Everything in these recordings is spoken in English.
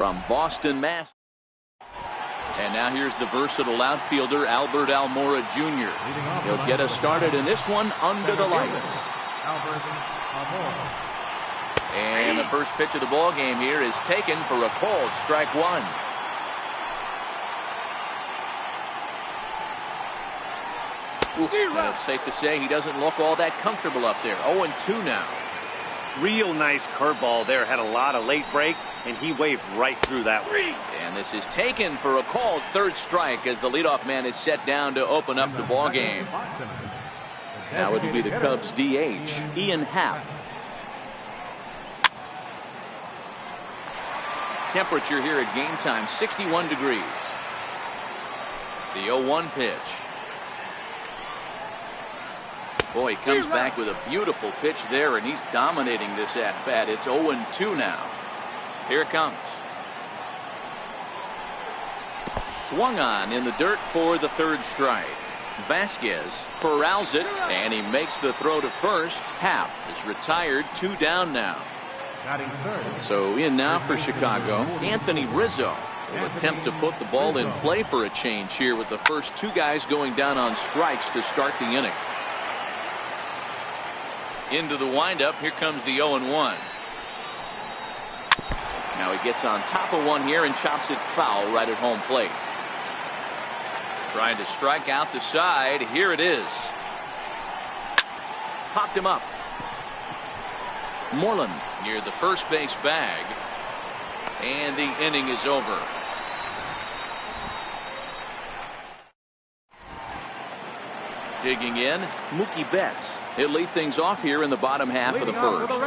from Boston, Mass. And now here's the versatile outfielder, Albert Almora Jr. He'll get us started in this one under the lights. And the first pitch of the ball game here is taken for a called strike one. Oof, it's safe to say he doesn't look all that comfortable up there. 0-2 now. Real nice curveball there. Had a lot of late break, and he waved right through that one. And this is taken for a called third strike as the leadoff man is set down to open up the ball game. Now it will be the Cubs DH, Ian Happ. Temperature here at game time, 61 degrees. The 0-1 pitch. Boy, he comes back with a beautiful pitch there, and he's dominating this at-bat. It's 0-2 now. Here it comes. Swung on in the dirt for the third strike. Vasquez corrals it, and he makes the throw to first. Happ is retired, 2 down now. So in now for Chicago, Anthony Rizzo will attempt to put the ball in play for a change here with the first 2 guys going down on strikes to start the inning. Into the windup, here comes the 0-1. Now he gets on top of one here and chops it foul right at home plate. Trying to strike out the side. Here it is. Popped him up. Moreland near the first base bag. And the inning is over. Digging in, Mookie Betts. He'll lead things off here in the bottom half of the first.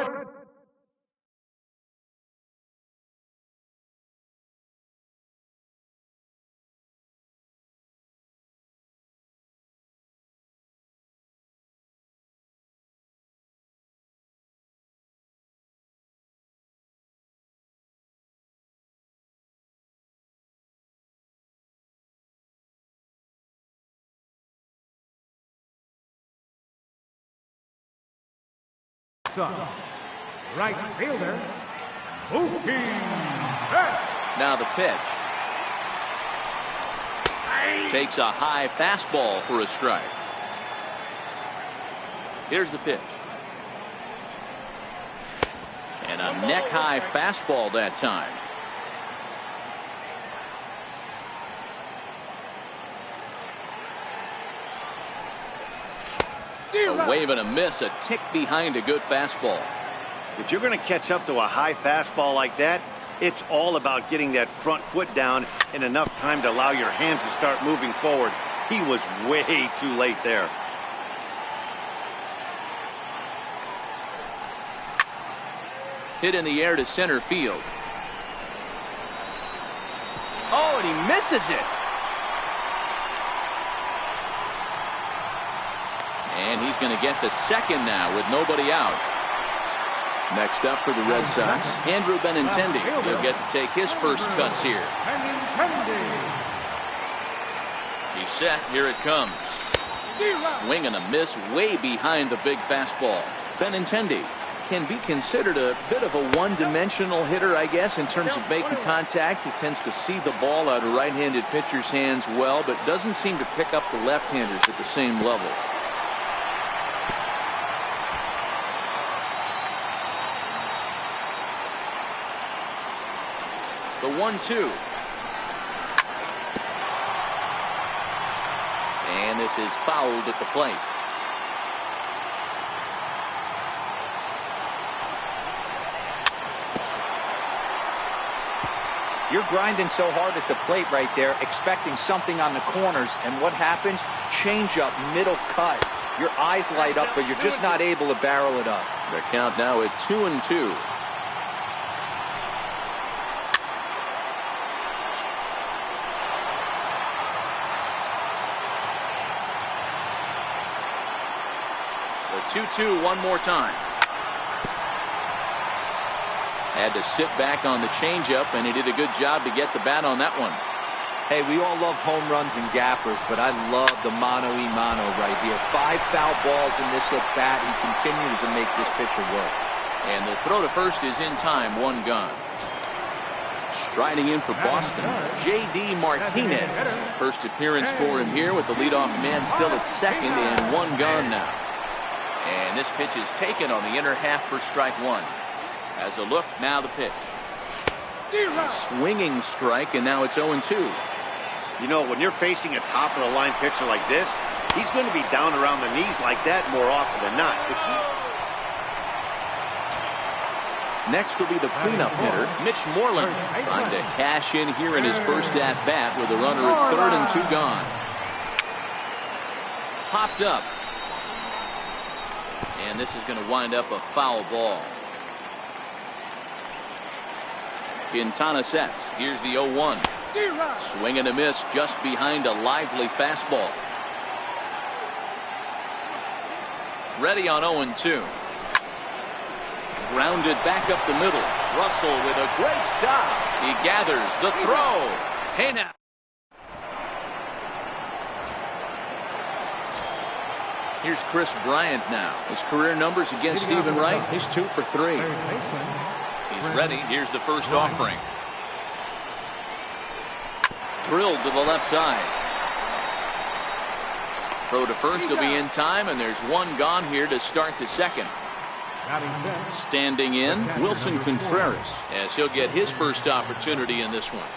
Right fielder, Mookie Betts. Now the pitch. Takes a high fastball for a strike. Here's the pitch. And a neck-high fastball that time. A wave and a miss, a tick behind a good fastball. If you're going to catch up to a high fastball like that, it's all about getting that front foot down in enough time to allow your hands to start moving forward. He was way too late there. Hit in the air to center field. Oh, and he misses it. And he's going to get to second now with nobody out. Next up for the Red Sox, Andrew Benintendi. He'll get to take his first cuts here. He's set. Here it comes. Swing and a miss way behind the big fastball. Benintendi can be considered a bit of a one-dimensional hitter, I guess, in terms of making contact. He tends to see the ball out of right-handed pitchers' hands well, but doesn't seem to pick up the left-handers at the same level. The 1-2. And this is fouled at the plate. You're grinding so hard at the plate right there, expecting something on the corners, and what happens? Change up, middle cut. Your eyes light up, but you're just not able to barrel it up. The count now at 2-2. The 2-2 one more time. Had to sit back on the changeup, and he did a good job to get the bat on that one. Hey, we all love home runs and gappers, but I love the mano-y-mano right here. 5 foul balls in this at-bat. He continues to make this pitcher work. And the throw to first is in time, 1 gone. Riding in for Boston, J.D. Martinez. First appearance for him here with the leadoff man still at second and one gone now. And this pitch is taken on the inner half for strike one. As a look, now the pitch. Swinging strike, and now it's 0-2. You know, when you're facing a top-of-the-line pitcher like this, he's going to be down around the knees like that more often than not. Next will be the cleanup hitter, Mitch Moreland, trying to cash in here in his first at-bat with a runner at third and two gone. Popped up. And this is going to wind up a foul ball. Quintana sets. Here's the 0-1. Swing and a miss just behind a lively fastball. Ready on 0-2. Grounded back up the middle. Russell with a great stop. He gathers the throw. Hey now. Here's Chris Bryant now. His career numbers against Stephen Wright. He's 2 for 3. He's ready. Here's the first offering. Drilled to the left side. Throw to first will be in time, and there's one gone here to start the second. Standing in, Wilson Contreras, as he'll get his first opportunity in this one.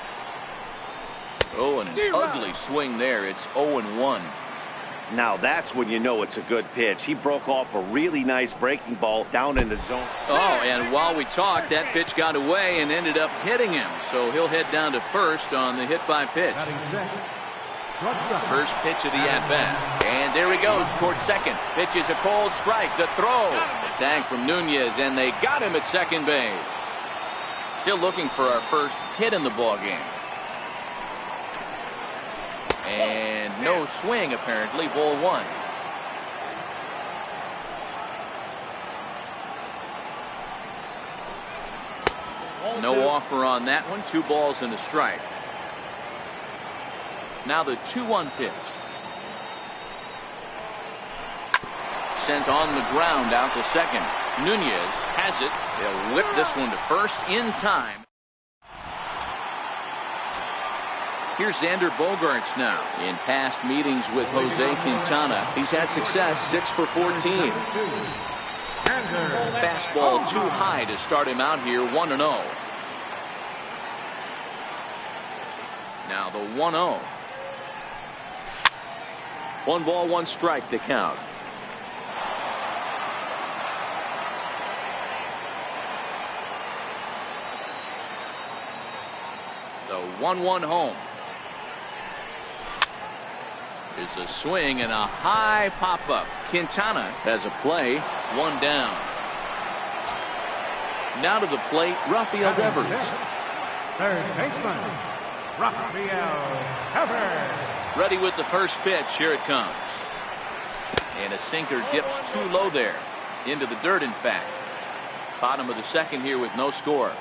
Oh, and an ugly swing there. It's 0-1. Now that's when you know it's a good pitch. He broke off a really nice breaking ball down in the zone. Oh, and while we talked, that pitch got away and ended up hitting him. So he'll head down to first on the hit by pitch. First pitch of the at-bat. And there he goes towards second. Pitch is a cold strike. The throw. The tag from Nunez, and they got him at second base. Still looking for our first hit in the ball game. And no swing, apparently. Ball one. No offer on that one. 2 balls and a strike. Now the 2-1 pitch. Sent on the ground out to second. Nunez has it. They'll whip this one to first in time. Here's Xander Bogaerts now. In past meetings with Jose Quintana, he's had success, 6 for 14. Fastball too high to start him out here, 1-0. Now the 1-0. 1 ball, 1 strike to count. The 1-1 home. There's a swing and a high pop-up. Quintana has a play. 1 down. Now to the plate, Rafael Devers. Third baseman, Rafael Devers. Ready with the first pitch. Here it comes. And a sinker dips too low there. Into the dirt, in fact. Bottom of the second here with no score.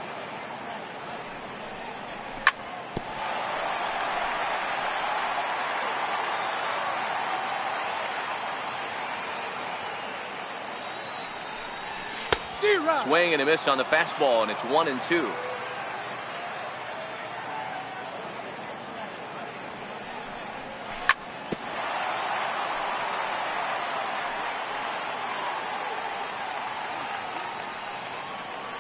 Swing and a miss on the fastball, and it's 1-2.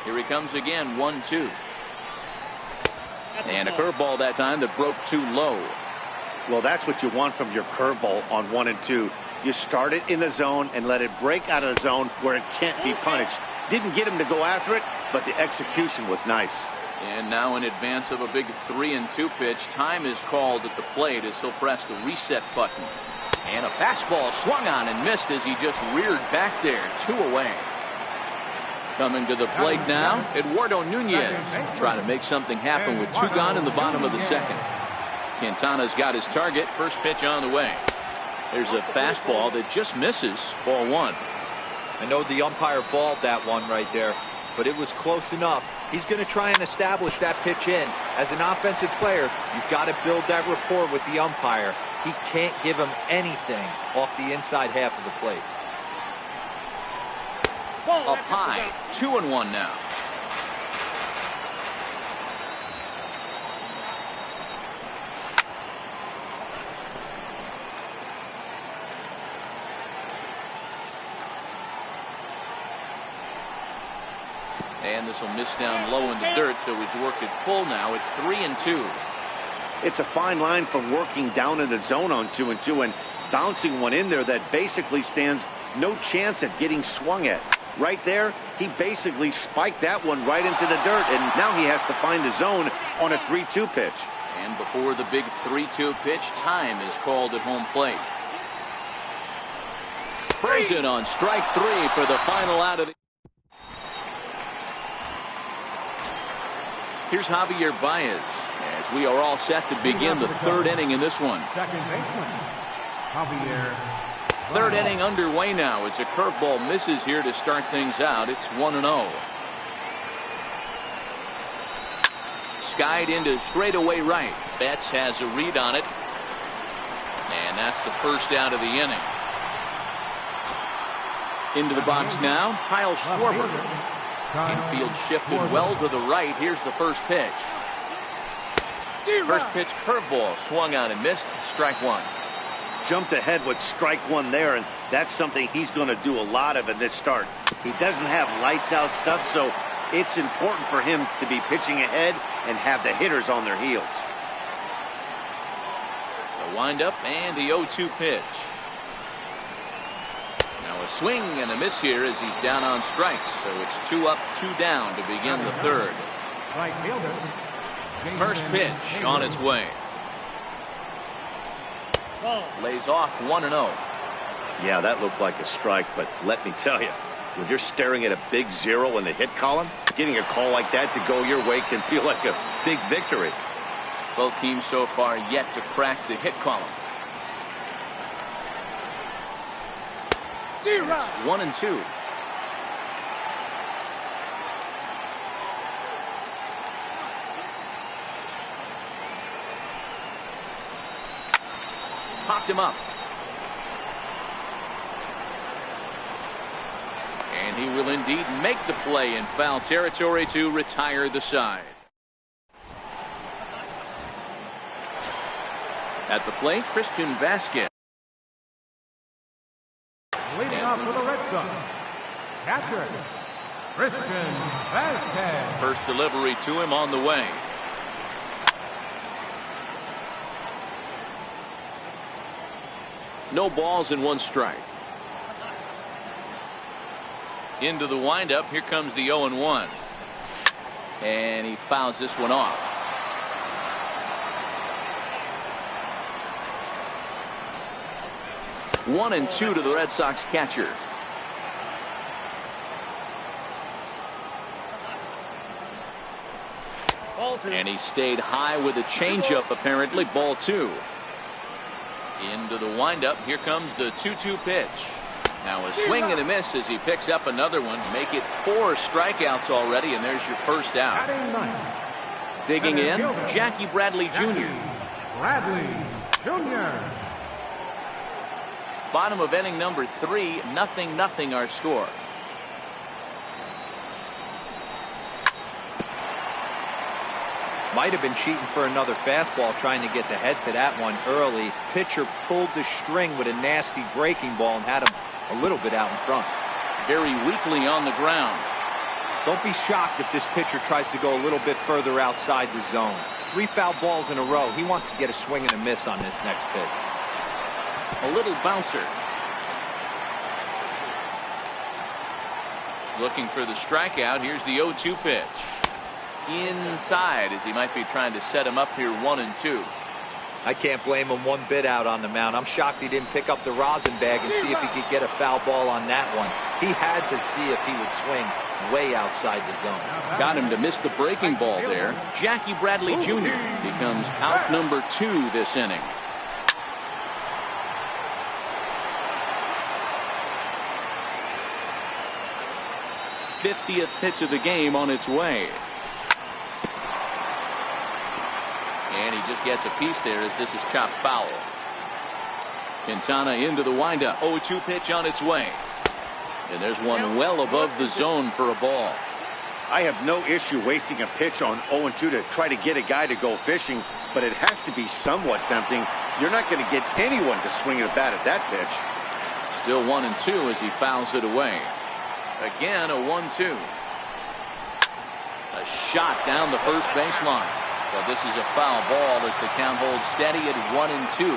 Here he comes again, 1-2. And a curveball that time that broke too low. Well, that's what you want from your curveball on 1 and 2. You start it in the zone and let it break out of the zone where it can't be punished. Didn't get him to go after it, but the execution was nice. And now in advance of a big 3-2 pitch, time is called at the plate as he'll press the reset button. And a fastball swung on and missed as he just reared back there, 2 away. Coming to the plate now, Eduardo Nunez trying to make something happen with 2 gone in the bottom of the second. Quintana's got his target. First pitch on the way. There's a fastball that just misses. Ball 1. I know the umpire balled that one right there, but it was close enough. He's going to try and establish that pitch in. As an offensive player, you've got to build that rapport with the umpire. He can't give him anything off the inside half of the plate. Up high, 2-1 now. And this will miss down low in the dirt, so he's worked it full now at 3-2. It's a fine line from working down in the zone on 2-2 and bouncing one in there that basically stands no chance at getting swung at. Right there, he basically spiked that one right into the dirt, and now he has to find the zone on a 3-2 pitch. And before the big 3-2 pitch, time is called at home plate. Frozen on strike 3 for the final out of the... Here's Javier Baez as we are all set to begin the third inning in this one. Second baseman, Javier. Third inning underway now. It's a curveball misses here to start things out. It's 1-0. Skied into straightaway right. Betts has a read on it. And that's the first out of the inning. Into the box now, Kyle Schwarber. Infield shifted well to the right. Here's the first pitch. First pitch curveball swung on and missed. Strike one. Jumped ahead with strike one there, and that's something he's going to do a lot of in this start. He doesn't have lights out stuff, so it's important for him to be pitching ahead and have the hitters on their heels. The windup and the 0-2 pitch. Now a swing and a miss here as he's down on strikes, so it's 2 up, 2 down to begin the third. Right fielder. First pitch on its way. Lays off 1-0. Yeah, that looked like a strike, but let me tell you, when you're staring at a big 0 in the hit column, getting a call like that to go your way can feel like a big victory. Both teams so far yet to crack the hit column. It's 1-2. Popped him up. And he will indeed make the play in foul territory to retire the side. At the plate, Christian Vasquez. Leading off for the Red Sox, catcher, Christian Vasquez. First delivery to him on the way. No balls and 1 strike. Into the windup. Here comes the 0-1. And he fouls this one off. One and 2 to the Red Sox catcher. And he stayed high with a changeup, apparently. Ball 2. Into the windup. Here comes the 2-2 pitch. Now a swing and a miss as he picks up another one. Make it 4 strikeouts already, and there's your first out. Digging in, Jackie Bradley Jr. Bottom of inning number 3, 0-0 our score. Might have been cheating for another fastball, trying to get the head to that one early. Pitcher pulled the string with a nasty breaking ball and had him a little bit out in front. Very weakly on the ground. Don't be shocked if this pitcher tries to go a little bit further outside the zone. 3 foul balls in a row. He wants to get a swing and a miss on this next pitch. A little bouncer. Looking for the strikeout. Here's the 0-2 pitch. Inside as he might be trying to set him up here 1-2. I can't blame him one bit out on the mound. I'm shocked he didn't pick up the rosin bag and see if he could get a foul ball on that one. He had to see if he would swing way outside the zone. Got him to miss the breaking ball there. Jackie Bradley Jr. becomes out number 2 this inning. '50th pitch of the game on its way. And he just gets a piece there as this is chopped foul. Quintana into the windup. 0-2 pitch on its way. And there's one well above the zone for a ball. I have no issue wasting a pitch on 0-2 to try to get a guy to go fishing, but it has to be somewhat tempting. You're not going to get anyone to swing a bat at that pitch. Still 1-2 as he fouls it away. Again, a 1-2. A shot down the first baseline. But this is a foul ball as the count holds steady at 1-2.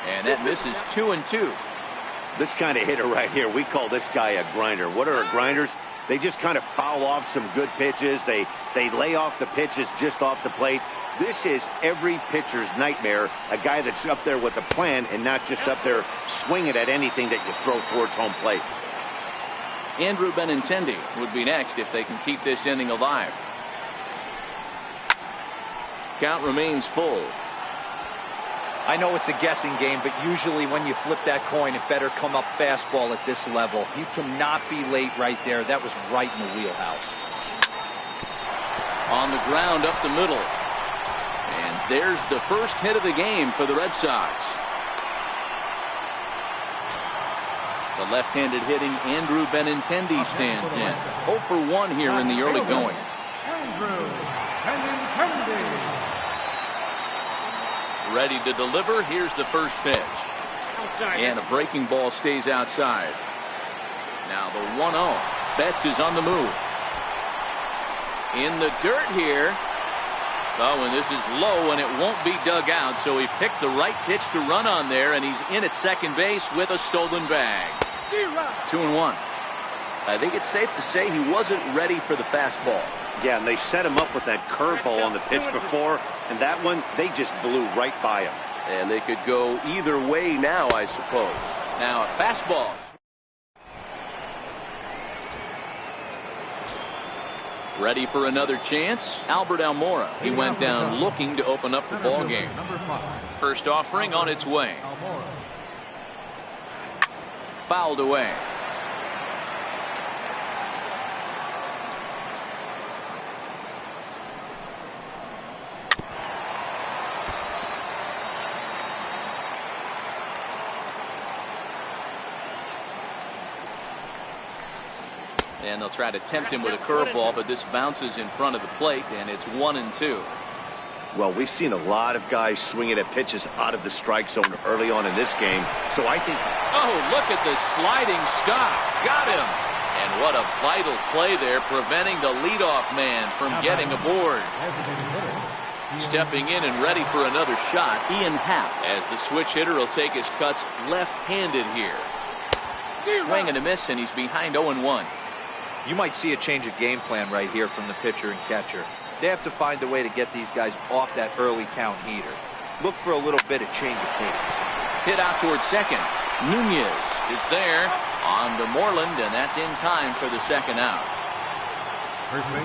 And that misses 2-2. This kind of hitter right here, we call this guy a grinder. What are grinders? They just kind of foul off some good pitches. They lay off the pitches just off the plate. This is every pitcher's nightmare, a guy that's up there with a plan and not just up there swinging at anything that you throw towards home plate. Andrew Benintendi would be next if they can keep this inning alive. Count remains full. I know it's a guessing game, but usually when you flip that coin, it better come up fastball at this level. You cannot be late right there. That was right in the wheelhouse. On the ground up the middle. And there's the first hit of the game for the Red Sox. The left-handed hitting Andrew Benintendi stands in. 0 for 1 here in the early going. Andrew Benintendi. Ready to deliver. Here's the first pitch. And a breaking ball stays outside. Now the 1-0. Betts is on the move. In the dirt here. Oh, and this is low, and it won't be dug out, so he picked the right pitch to run on there, and he's in at second base with a stolen bag. 2-1. I think it's safe to say he wasn't ready for the fastball. Yeah, and they set him up with that curveball on the pitch before, and that one, they just blew right by him. And they could go either way now, I suppose. Now a fastball. Ready for another chance. Albert Almora. He went down looking to open up the ball game. First offering on its way. Fouled away. And they'll try to tempt him with a curveball, but this bounces in front of the plate, and it's 1-2. Well, we've seen a lot of guys swinging at pitches out of the strike zone early on in this game, so I think... Oh, look at the sliding Scott. Got him. And what a vital play there, preventing the leadoff man from getting aboard. Stepping in and ready for another shot, Ian Happ, as the switch hitter will take his cuts left-handed here. Swing and a miss, and he's behind 0-1. You might see a change of game plan right here from the pitcher and catcher. They have to find a way to get these guys off that early count heater. Look for a little bit of change of pace. Hit out towards second. Nunez is there on to Moreland, and that's in time for the second out.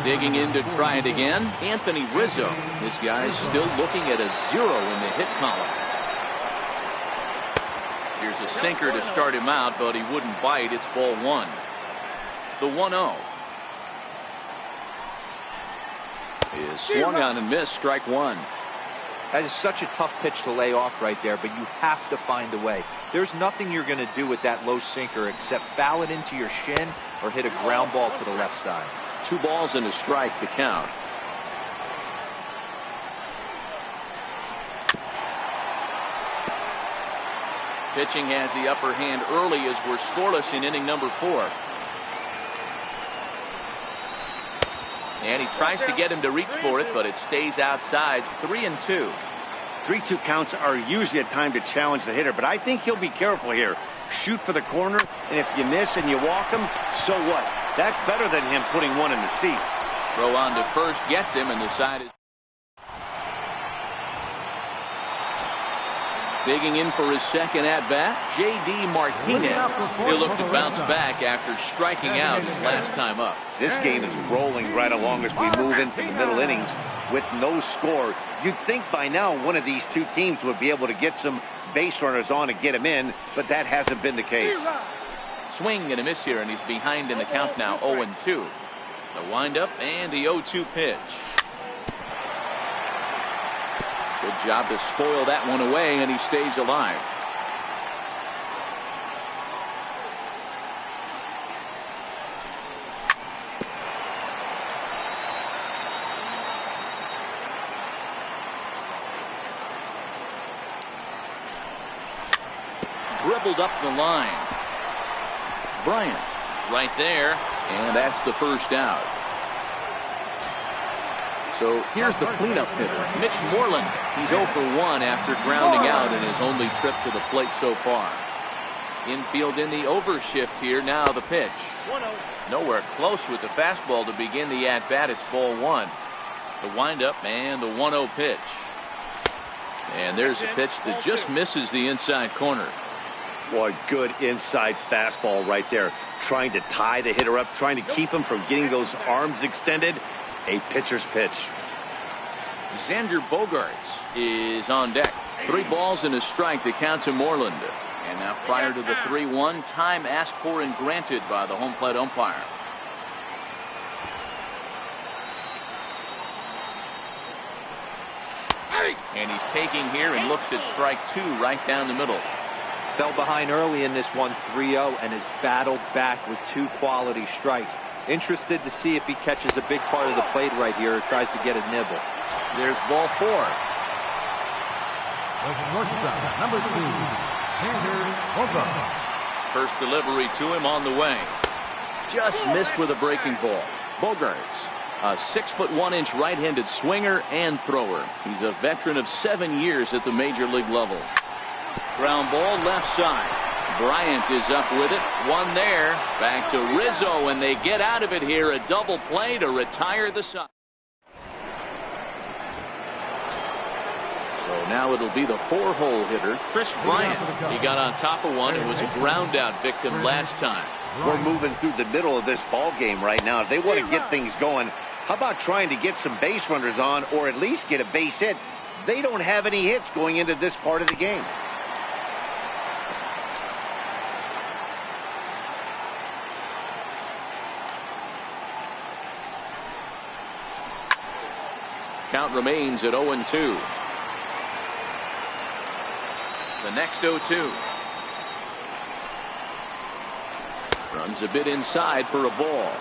Digging in to try it again, Anthony Rizzo. This guy's still looking at a 0 in the hit column. Here's a sinker to start him out, but he wouldn't bite. It's ball 1. The 1-0 is swung on and missed. Strike 1. That is such a tough pitch to lay off right there, but you have to find a way. There's nothing you're going to do with that low sinker except foul it into your shin or hit a ground ball to the left side. 2 balls and a strike to count. Pitching has the upper hand early as we're scoreless in inning number 4. And he tries to get him to reach for it, but it stays outside. 3-2. 3-2 counts are usually a time to challenge the hitter, but I think he'll be careful here. Shoot for the corner, and if you miss and you walk him, so what? That's better than him putting one in the seats. Throw on to first gets him, and the side is digging in for his second at-bat, J.D. Martinez. He'll look to bounce back after striking out his last time up. This game is rolling right along as we move into the middle innings with no score. You'd think by now one of these two teams would be able to get some base runners on and get him in, but that hasn't been the case. Swing and a miss here, and he's behind in the count now, 0-2. The windup and the 0-2 pitch. Good job to spoil that one away, and he stays alive. Dribbled up the line. Bryant right there, and that's the first out. So here's the cleanup hitter, Mitch Moreland. He's 0 for 1 after grounding out in his only trip to the plate so far. Infield in the overshift here. Now the pitch. Nowhere close with the fastball to begin the at-bat. It's ball 1. The windup and the 1-0 pitch. And there's a pitch that just misses the inside corner. Boy, good inside fastball right there. Trying to tie the hitter up, trying to keep him from getting those arms extended. A pitcher's pitch. Xander Bogaerts is on deck. 3 balls and a strike to count to Moreland. And now prior to the 3-1, time asked for and granted by the home plate umpire. And he's taking here and looks at strike 2 right down the middle. Fell behind early in this one, 3-0, and has battled back with 2 quality strikes. Interested to see if he catches a big part of the plate right here or tries to get a nibble. There's ball 4. Number 2, Xander Bogaerts. First delivery to him on the way. Just missed with a breaking ball. Bogaerts, a 6'1" right-handed swinger and thrower. He's a veteran of 7 years at the major league level. Ground ball left side. Bryant is up with it. One there. Back to Rizzo, and they get out of it here. A double play to retire the side. So now it'll be the 4-hole hitter, Chris Bryant. He got on top of one and was a ground out victim last time. We're moving through the middle of this ball game right now. If they want to get things going, how about trying to get some base runners on or at least get a base hit? They don't have any hits going into this part of the game. Count remains at 0-2. The next 0-2. Runs a bit inside for a ball.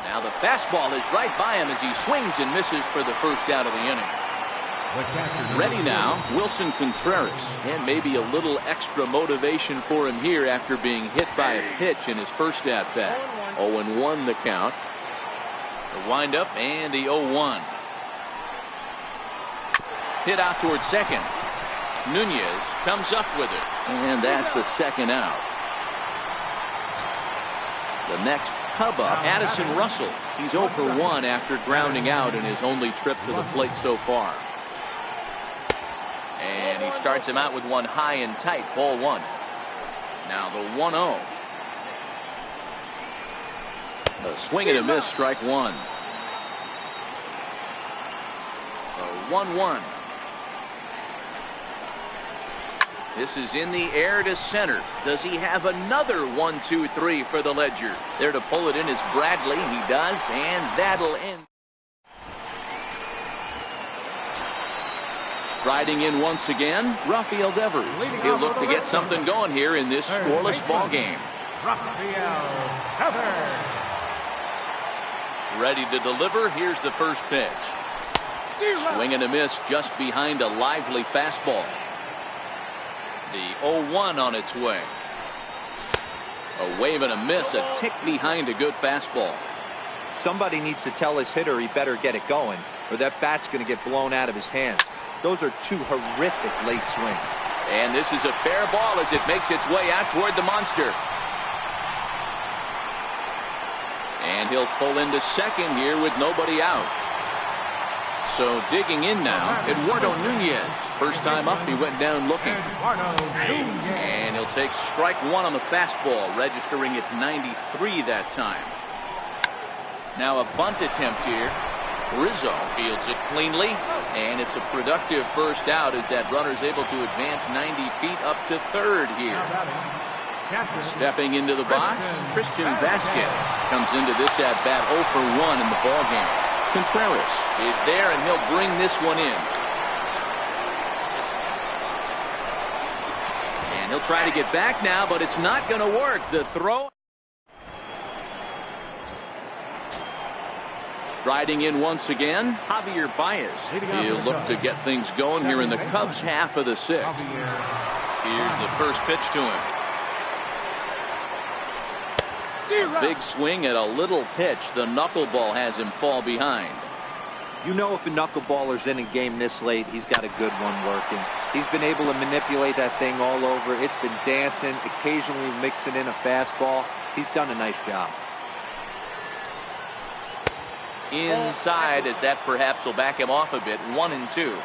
Now the fastball is right by him as he swings and misses for the first out of the inning. Ready now, Wilson Contreras, and maybe a little extra motivation for him here after being hit by a pitch in his first at-bat. 0-1 the count. The windup and the 0-1. Hit out towards second. Nunez comes up with it, and that's the second out. The next Cub up, Addison Russell. He's 0 for 1 after grounding out in his only trip to the plate so far. And he starts him out with one high and tight, ball 1. Now the 1-0. A swing and a miss, strike 1. The 1-1. This is in the air to center. Does he have another 1-2-3 for the Ledger? There to pull it in is Bradley. He does, and that'll end. Riding in once again, Rafael Devers. He'll look to get something going here in this scoreless ball game. Ready to deliver. Here's the first pitch. Swing and a miss just behind a lively fastball. The 0-1 on its way. A wave and a miss, a tick behind a good fastball. Somebody needs to tell his hitter he better get it going, or that bat's going to get blown out of his hands. Those are 2 horrific late swings. And this is a fair ball as it makes its way out toward the monster. And he'll pull into second here with nobody out. So digging in now, Eduardo Nunez. First time up, he went down looking. And he'll take strike 1 on the fastball, registering at 93 that time. Now a bunt attempt here. Rizzo fields it cleanly, and it's a productive first out as that runner's able to advance 90 feet up to third here. Stepping into the box, Christian Vasquez comes into this at-bat 0 for 1 in the ballgame. Contreras is there, and he'll bring this one in. And he'll try to get back now, but it's not going to work. The throw. Riding in once again, Javier Baez. He'll look to get things going here in the Cubs' half of the sixth. Here's the first pitch to him. A big swing at a little pitch. The knuckleball has him fall behind. You know, if a knuckleballer's in a game this late, he's got a good one working. He's been able to manipulate that thing all over. It's been dancing, occasionally mixing in a fastball. He's done a nice job. Inside, as that perhaps will back him off a bit. 1-2.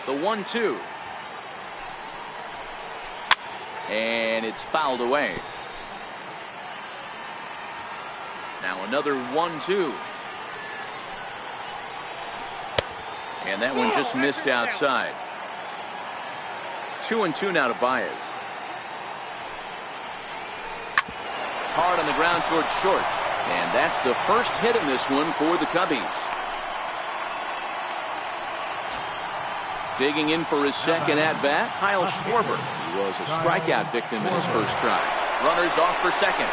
The 1-2. And it's fouled away. Now another 1-2. And that one just missed outside. 2-2 now to Baez. Hard on the ground towards short. And that's the first hit in this one for the Cubbies. Digging in for his second at-bat, Kyle Schwarber. He was a strikeout victim in his first try. Runners off for second.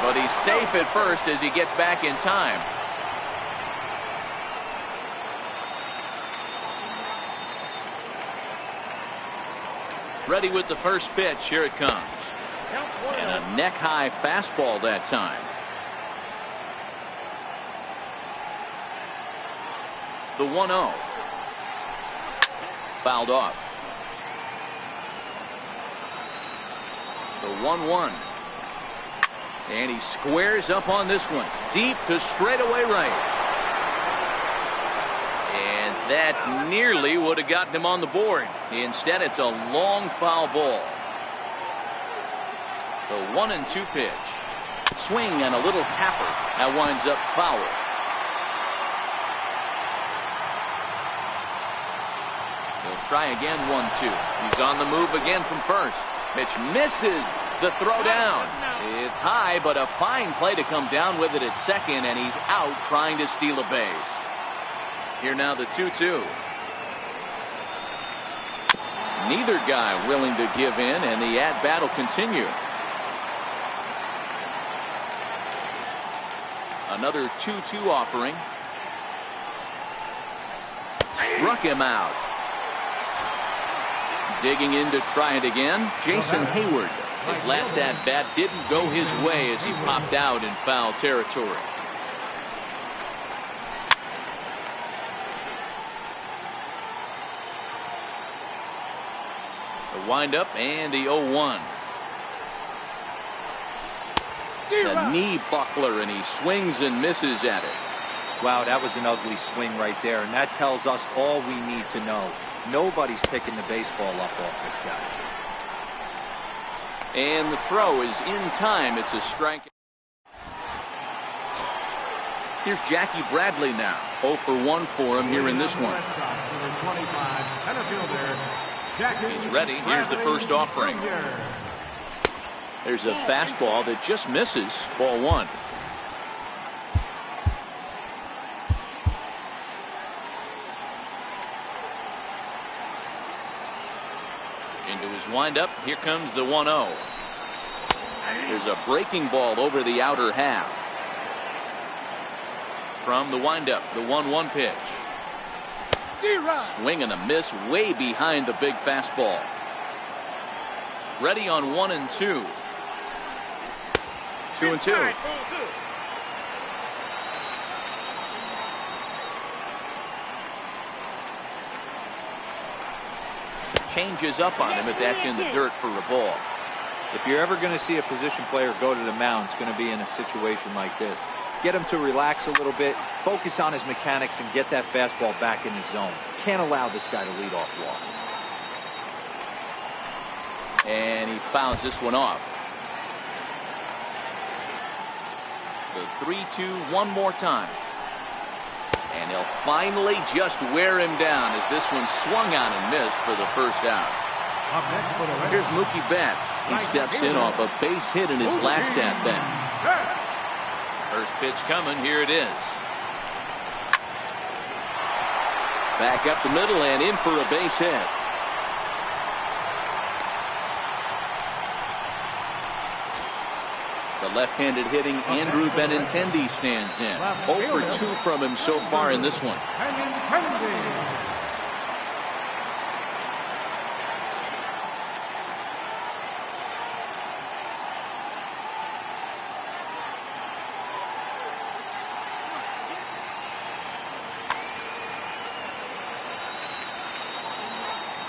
But he's safe at first as he gets back in time. Ready with the first pitch. Here it comes. And a neck-high fastball that time. The 1-0. Fouled off. The 1-1. And he squares up on this one. Deep to straightaway right. And that nearly would have gotten him on the board. Instead, it's a long foul ball. The 1-2 pitch. Swing and a little tapper. That winds up foul. He'll try again. 1-2. He's on the move again from first. Pitch misses. The throw down. It's high, but a fine play to come down with it at second, and he's out trying to steal a base. Here now the 2-2. Neither guy willing to give in, and the at-bat will continue. Another 2-2 offering. Struck him out. Digging in to try it again, Jason Hayward. His last at-bat didn't go his way as he popped out in foul territory. The windup and the 0-1. A knee buckler, and he swings and misses at it. Wow, that was an ugly swing right there, and that tells us all we need to know. Nobody's picking the baseball up off this guy. And the throw is in time. It's a strike. Here's Jackie Bradley now. 0 for 1 for him here in this one. He's ready. Here's the first offering. There's a fastball that just misses. Ball 1. Into his windup. Here comes the 1-0. There's a breaking ball over the outer half. From the windup, the 1-1 pitch. Swing and a miss way behind the big fastball. Ready on 1-2. 2-2. Changes up on him, but that's in the dirt for a ball. If you're ever going to see a position player go to the mound, it's going to be in a situation like this. Get him to relax a little bit, focus on his mechanics, and get that fastball back in his zone. Can't allow this guy to lead off walk. And he fouls this one off. The 3-2 one more time. And he'll finally just wear him down as this one swung on and missed for the first out. Here's Mookie Betts. He steps in off a base hit in his last at-bat. First pitch coming. Here it is. Back up the middle and in for a base hit. The left-handed hitting Andrew Benintendi stands in. 0 for 2 from him so far in this one.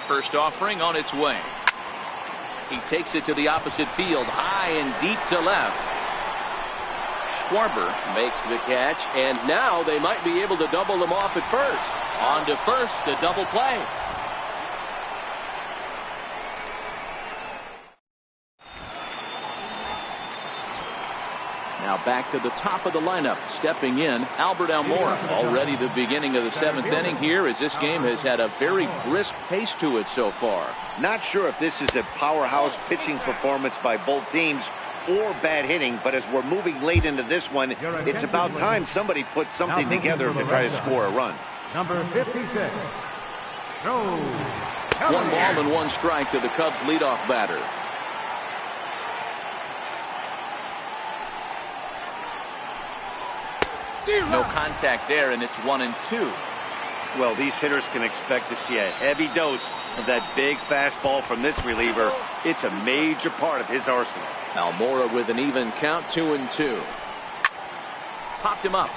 First offering on its way. He takes it to the opposite field, high and deep to left. Schwarber makes the catch, and now they might be able to double them off at first. On to first, the double play. Now back to the top of the lineup, stepping in, Albert Almora. Already the beginning of the 7th inning here, as this game has had a very brisk pace to it so far. Not sure if this is a powerhouse pitching performance by both teams or bad hitting, but as we're moving late into this one, it's about time somebody puts something together to try to score a run. Number 56. Joe. 1 ball and 1 strike to the Cubs leadoff batter. No contact there, and it's 1-2. Well, these hitters can expect to see a heavy dose of that big fastball from this reliever. It's a major part of his arsenal. Almora with an even count, 2-2. Popped him up.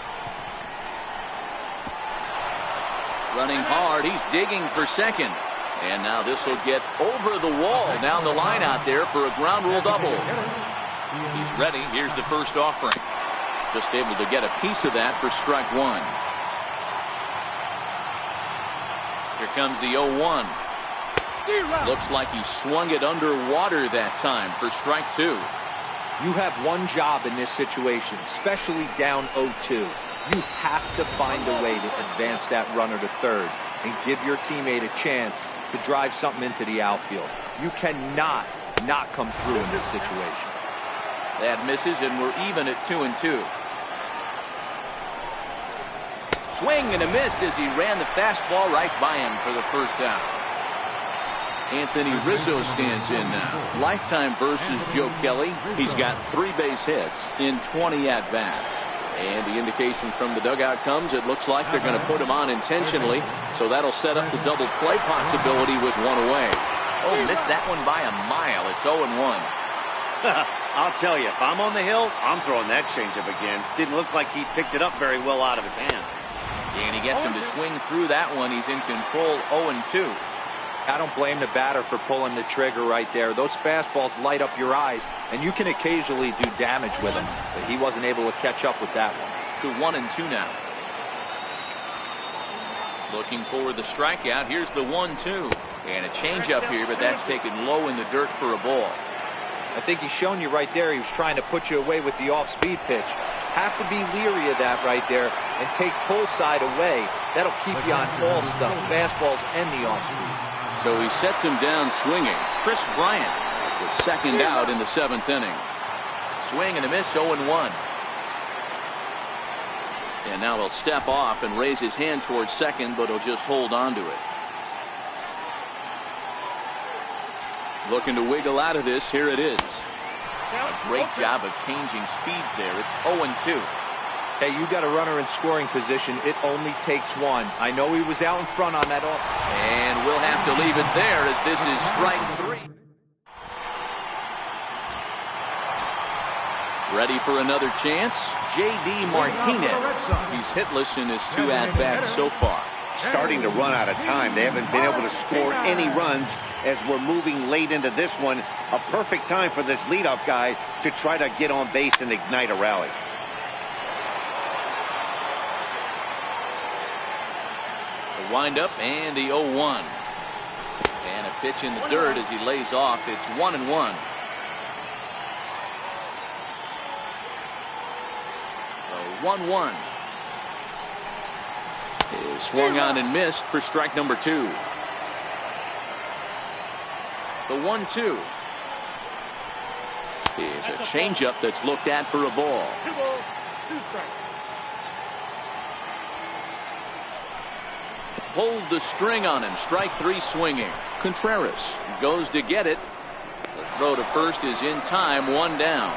Running hard, he's digging for second. And now this will get over the wall down the line out there for a ground rule double. He's ready. Here's the first offering. Just able to get a piece of that for strike 1. Here comes the 0-1. Looks like he swung it underwater that time for strike 2. You have one job in this situation, especially down 0-2. You have to find a way to advance that runner to third and give your teammate a chance to drive something into the outfield. You cannot not come through in this situation. That misses, and we're even at 2-2. Swing and a miss as he ran the fastball right by him for the first out. Anthony Rizzo stands in now. Lifetime versus Joe Kelly. He's got 3 base hits in 20 at-bats. And the indication from the dugout comes, it looks like they're going to put him on intentionally. So that'll set up the double play possibility with 1 away. Oh, missed that one by a mile. It's 0-1. I'll tell you, if I'm on the hill, I'm throwing that changeup again. Didn't look like he picked it up very well out of his hand. And he gets him to swing through that one. He's in control, 0-2. I don't blame the batter for pulling the trigger right there. Those fastballs light up your eyes, and you can occasionally do damage with them. But he wasn't able to catch up with that one. To 1-2 now. Looking for the strikeout. Here's the 1-2. And a changeup here, but that's taken low in the dirt for a ball. I think he's shown you right there he was trying to put you away with the off-speed pitch. Have to be leery of that right there and take pull side away. That'll keep you on all stuff, fastballs and the off-speed. So he sets him down swinging. Chris Bryant is the second out in the 7th inning. Swing and a miss, 0-1. And now he'll step off and raise his hand towards second, but he'll just hold on to it. Looking to wiggle out of this. Here it is. A great job of changing speeds there. It's 0-2. Hey, you got a runner in scoring position. It only takes 1. I know he was out in front on that off. And we'll have to leave it there as this is strike 3. Ready for another chance? J.D. Martinez. He's hitless in his 2 at-bats so far. Starting to run out of time. They haven't been able to score any runs as we're moving late into this one. A perfect time for this leadoff guy to try to get on base and ignite a rally. The windup and the 0-1. And a pitch in the dirt as he lays off. It's 1-1. The 1-1. Is swung on and missed for strike number 2. The 1-2 is a changeup that's looked at for a ball. 2 balls, 2 strikes. Pulled the string on him. Strike 3 swinging. Contreras goes to get it. The throw to first is in time. 1 down.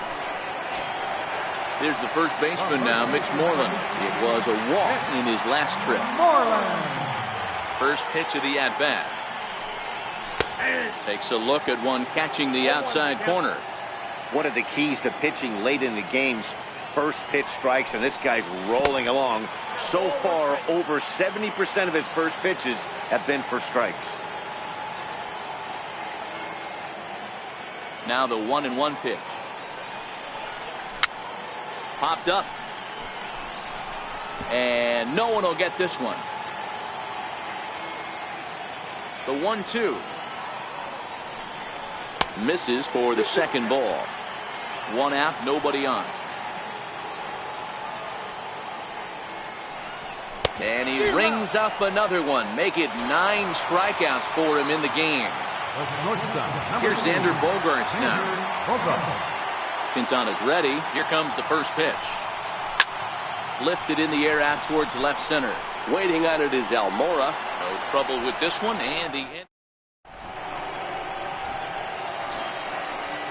Here's the first baseman now, Mitch Moreland. It was a walk in his last trip. First pitch of the at-bat. Takes a look at one catching the outside corner. One of the keys to pitching late in the games, first pitch strikes, and this guy's rolling along. So far, over 70% of his first pitches have been for strikes. Now the 1-1 pitch. Popped up. And no one will get this one. The 1-2. Misses for the second ball. One out, nobody on. And he rings up another one. Make it 9 strikeouts for him in the game. Here's Xander Bogaerts now. Quinton is ready. Here comes the first pitch. Lifted in the air out towards left center. Waiting on it is Almora. No trouble with this one. And he...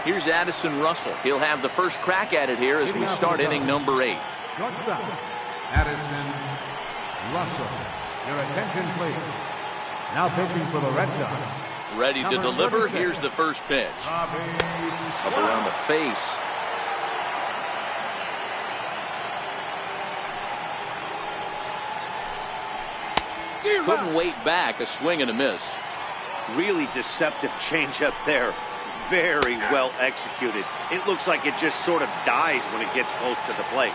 Here's Addison Russell. He'll have the first crack at it here as we start inning number 8. Addison Russell. Your attention, please. Now pitching for the Red Sox. Ready to deliver. Here's the first pitch. Up around the face. Couldn't wait back. A swing and a miss. Really deceptive changeup there. Very well executed. It looks like it just sort of dies when it gets close to the plate.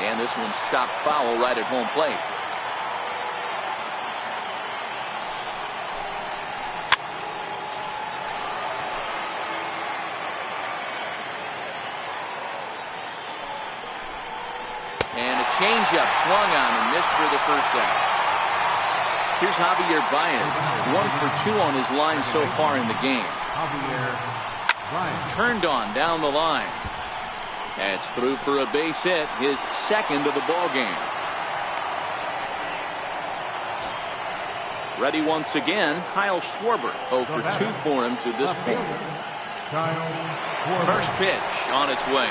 And this one's chopped foul right at home plate. And a changeup swung on and missed for the first out. Here's Javier Baez, 1 for 2 on his line so far in the game. Turned on down the line. That's through for a base hit, his second of the ball game. Ready once again, Kyle Schwarber, 0 for 2 for him to this point. First pitch on its way.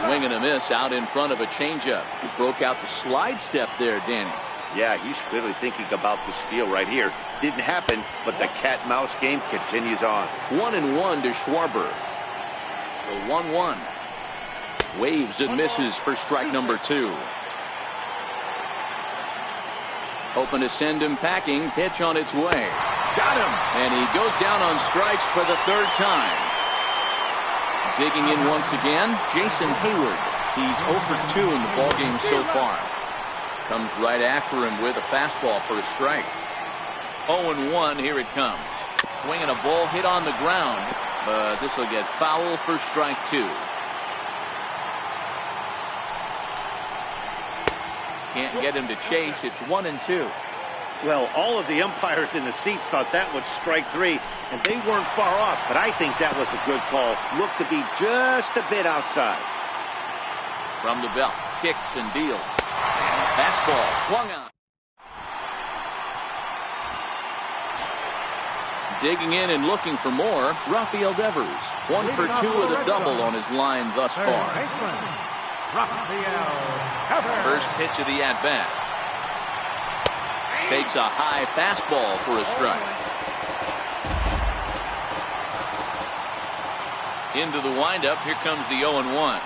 Swing and a miss out in front of a changeup. He broke out the slide step there, Danny. Yeah, he's clearly thinking about the steal right here. Didn't happen, but the cat-mouse game continues on. 1-1 to Schwarber. The 1-1. Waves and misses for strike number 2. Hoping to send him packing. Pitch on its way. Got him. And he goes down on strikes for the 3rd time. Digging in once again, Jason Hayward. He's 0 for 2 in the ballgame so far. Comes right after him with a fastball for a strike. 0-1, here it comes. Swinging a ball hit on the ground, but this will get foul for strike 2. Can't get him to chase. It's 1-2. Well, all of the umpires in the seats thought that was strike 3, and they weren't far off, but I think that was a good call. Looked to be just a bit outside. From the belt, kicks and deals. And a fastball swung on. Digging in and looking for more, Rafael Devers. 1 for 2 with a double on his line thus far. First pitch of the at-bat. Takes a high fastball for a strike. Into the windup, here comes the 0-1.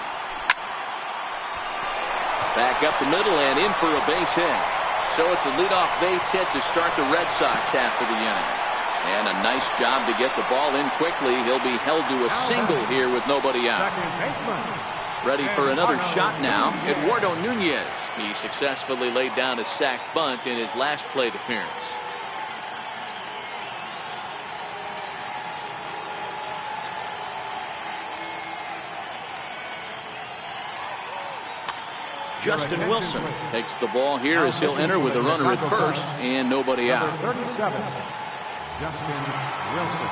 Back up the middle and in for a base hit. So it's a leadoff base hit to start the Red Sox after the inning. And a nice job to get the ball in quickly. He'll be held to a single here with nobody out. Ready for another shot now, Eduardo Nunez. He successfully laid down a sac bunt in his last plate appearance. Justin Wilson takes the ball here as he'll enter with a runner at first and nobody out. 37, Justin Wilson.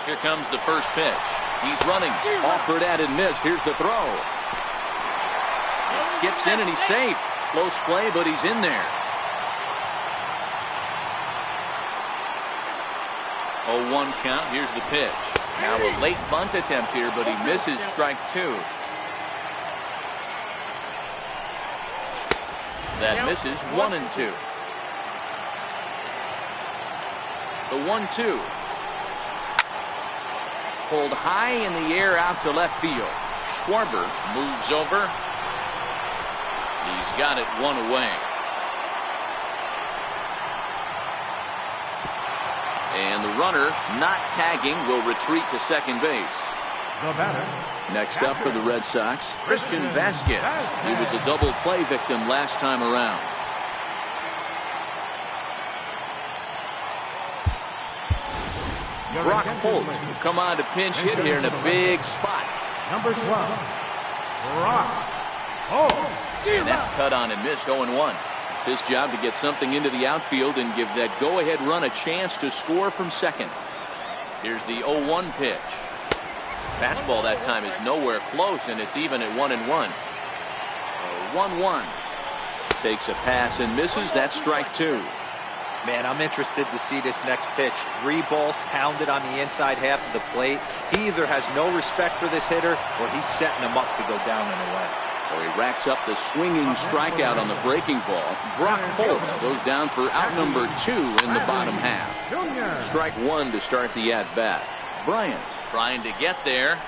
Here comes the first pitch. He's running. Offered at and missed. Here's the throw. It skips in and he's safe. Close play, but he's in there. 0-1 count. Here's the pitch. Now a late bunt attempt here, but he misses strike 2. That misses 1-2. The 1-2. Pulled high in the air out to left field. Schwarber moves over. He's got it 1 away. And the runner, not tagging, will retreat to second base. Next up for the Red Sox, Christian Vasquez. He was a double play victim last time around. Brock Holt will come on to pinch hit here in a big spot. Number 12, Brock Holt. And that's cut on and missed. 0-1. It's his job to get something into the outfield and give that go-ahead run a chance to score from second. Here's the 0-1 pitch. Fastball that time is nowhere close, and it's even at 1-1. 1-1. Takes a pass and misses. That's strike 2. Man, I'm interested to see this next pitch. 3 balls pounded on the inside half of the plate. He either has no respect for this hitter or he's setting him up to go down and away. So he racks up the swinging strikeout on the breaking ball. Brock Holt goes down for out number 2 in the bottom half. Strike 1 to start the at-bat. Bryant trying to get there,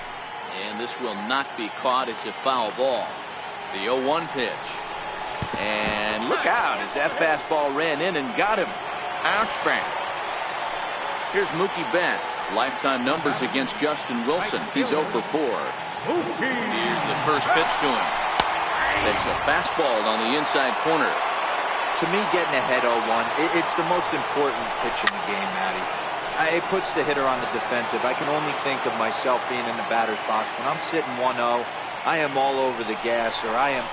and this will not be caught. It's a foul ball. The 0-1 pitch. And look out as that fastball ran in and got him. Ouchbang. Here's Mookie Betts. Lifetime numbers against Justin Wilson. He's 0 for 4. Here's the first pitch to him. Takes a fastball on the inside corner. To me, getting ahead 0-1, it's the most important pitch in the game, Matty. It puts the hitter on the defensive. I can only think of myself being in the batter's box. When I'm sitting 1-0, I am all over the gas, or I am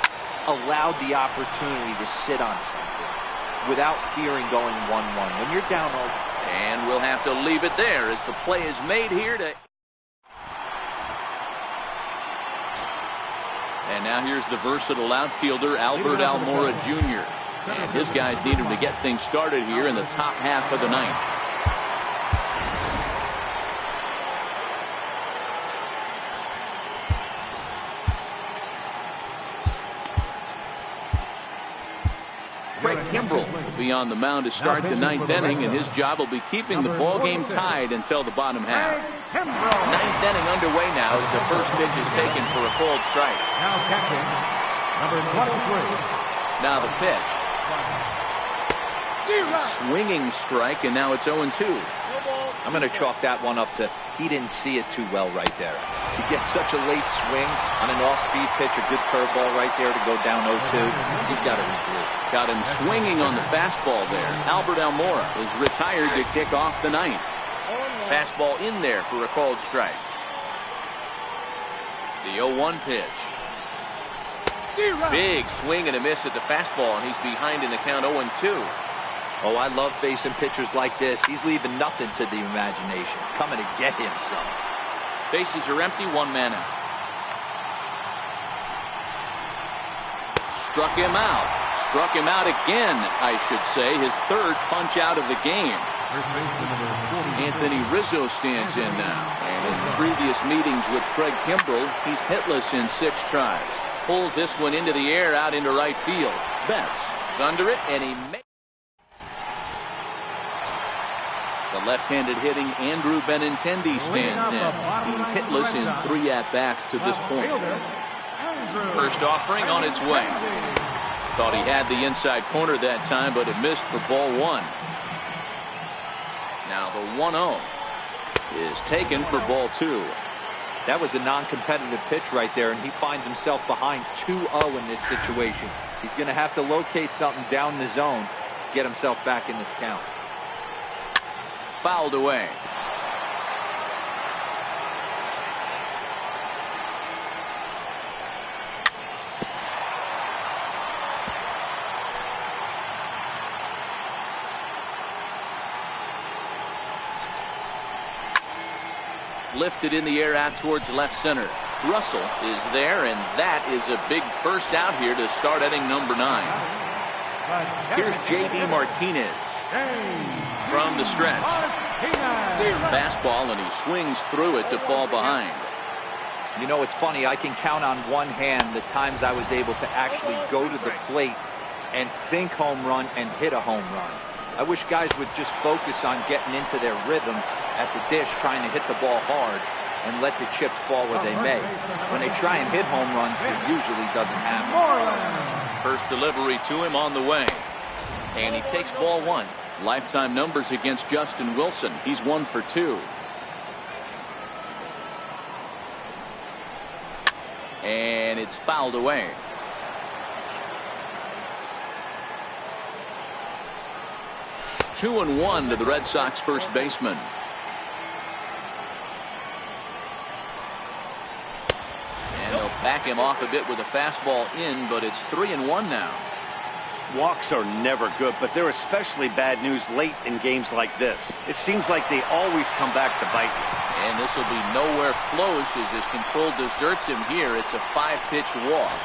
allowed the opportunity to sit on something without fearing going 1-1. When you're down 0, and we'll have to leave it there as the play is made here to. And now here's the versatile outfielder Albert Almora Jr. And his guys need him to get things started here in the top half of the ninth. Craig Kimbrell will be on the mound to start the ninth inning, and his job will be keeping the ball game tied until the bottom half. Ninth inning underway now as the first pitch is taken for a called strike. Now catching, number 23. Now the pitch. Swinging strike, and now it's 0-2. I'm going to chalk that one up to he didn't see it too well right there. To get such a late swing on an off-speed pitch, a good curveball right there to go down 0-2, he's got to regroup. Got him swinging on the fastball there. Albert Almora is retired to kick off the ninth. Fastball in there for a called strike. The 0-1 pitch. Big swing and a miss at the fastball, and he's behind in the count 0-2. Oh, I love facing pitchers like this. He's leaving nothing to the imagination. Coming to get him some. Bases are empty, 1 man out. Struck him out. Struck him out again, I should say. His 3rd punch out of the game. Anthony Rizzo stands in now. And in previous meetings with Craig Kimbrell, he's hitless in 6 tries. Pulls this one into the air out into right field. Betts is under it, and he makes. The left-handed hitting Andrew Benintendi stands in. He's hitless in 3 at-bats to this point. First offering on its way. Thought he had the inside corner that time, but it missed for ball 1. Now the 1-0 is taken for ball 2. That was a non-competitive pitch right there, and he finds himself behind 2-0 in this situation. He's going to have to locate something down the zone, get himself back in this count. Fouled away. Lifted in the air out towards left center. Russell is there, and that is a big first out here to start inning number 9. Here's J.D. Martinez from the stretch. Fastball, and he swings through it to fall behind. You know, it's funny. I can count on one hand the times I was able to actually go to the plate and think home run and hit a home run. I wish guys would just focus on getting into their rhythm at the dish, trying to hit the ball hard and let the chips fall where they may. When they try and hit home runs, it usually doesn't happen. First delivery to him on the way. And he takes ball one. Lifetime numbers against Justin Wilson. He's 1 for 2. And it's fouled away. Two and 1 to the Red Sox first baseman. And they'll back him off a bit with a fastball in, but it's 3 and 1 now. Walks are never good, but they're especially bad news late in games like this. It seems like they always come back to bite you. And this will be nowhere close as his control deserts him here. It's a 5-pitch walk.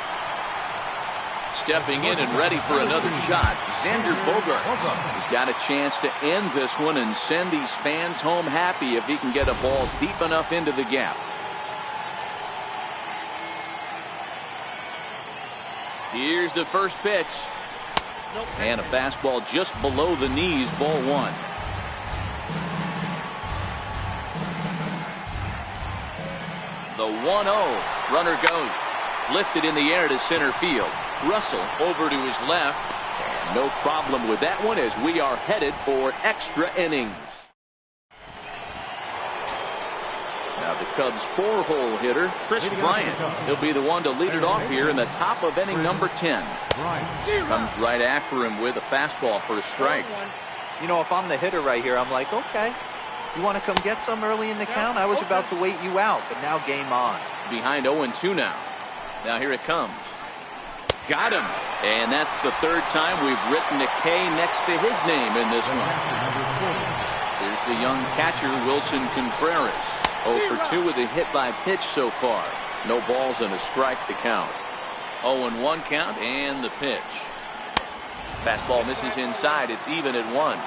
Stepping in and ready for another shot, Xander Bogaerts. He's got a chance to end this one and send these fans home happy if he can get a ball deep enough into the gap. Here's the first pitch. And a fastball just below the knees, ball 1. The 1-0. Runner goes. Lifted in the air to center field. Russell over to his left. And no problem with that one as we are headed for extra innings. Now the Cubs' 4-hole hitter, Chris Bryant. He'll be the one to lead it off here in the top of inning number 10. Comes right after him with a fastball for a strike. You know, if I'm the hitter right here, I'm like, okay, you want to come get some early in the count? I was about to wait you out, but now game on. Behind 0-2 now. Now here it comes. Got him. And that's the third time we've written a K next to his name in this one. Here's the young catcher, Wilson Contreras. 0 for 2 with a hit by pitch so far. No balls and a strike to count. 0-1 count and the pitch. Fastball misses inside. It's even at 1.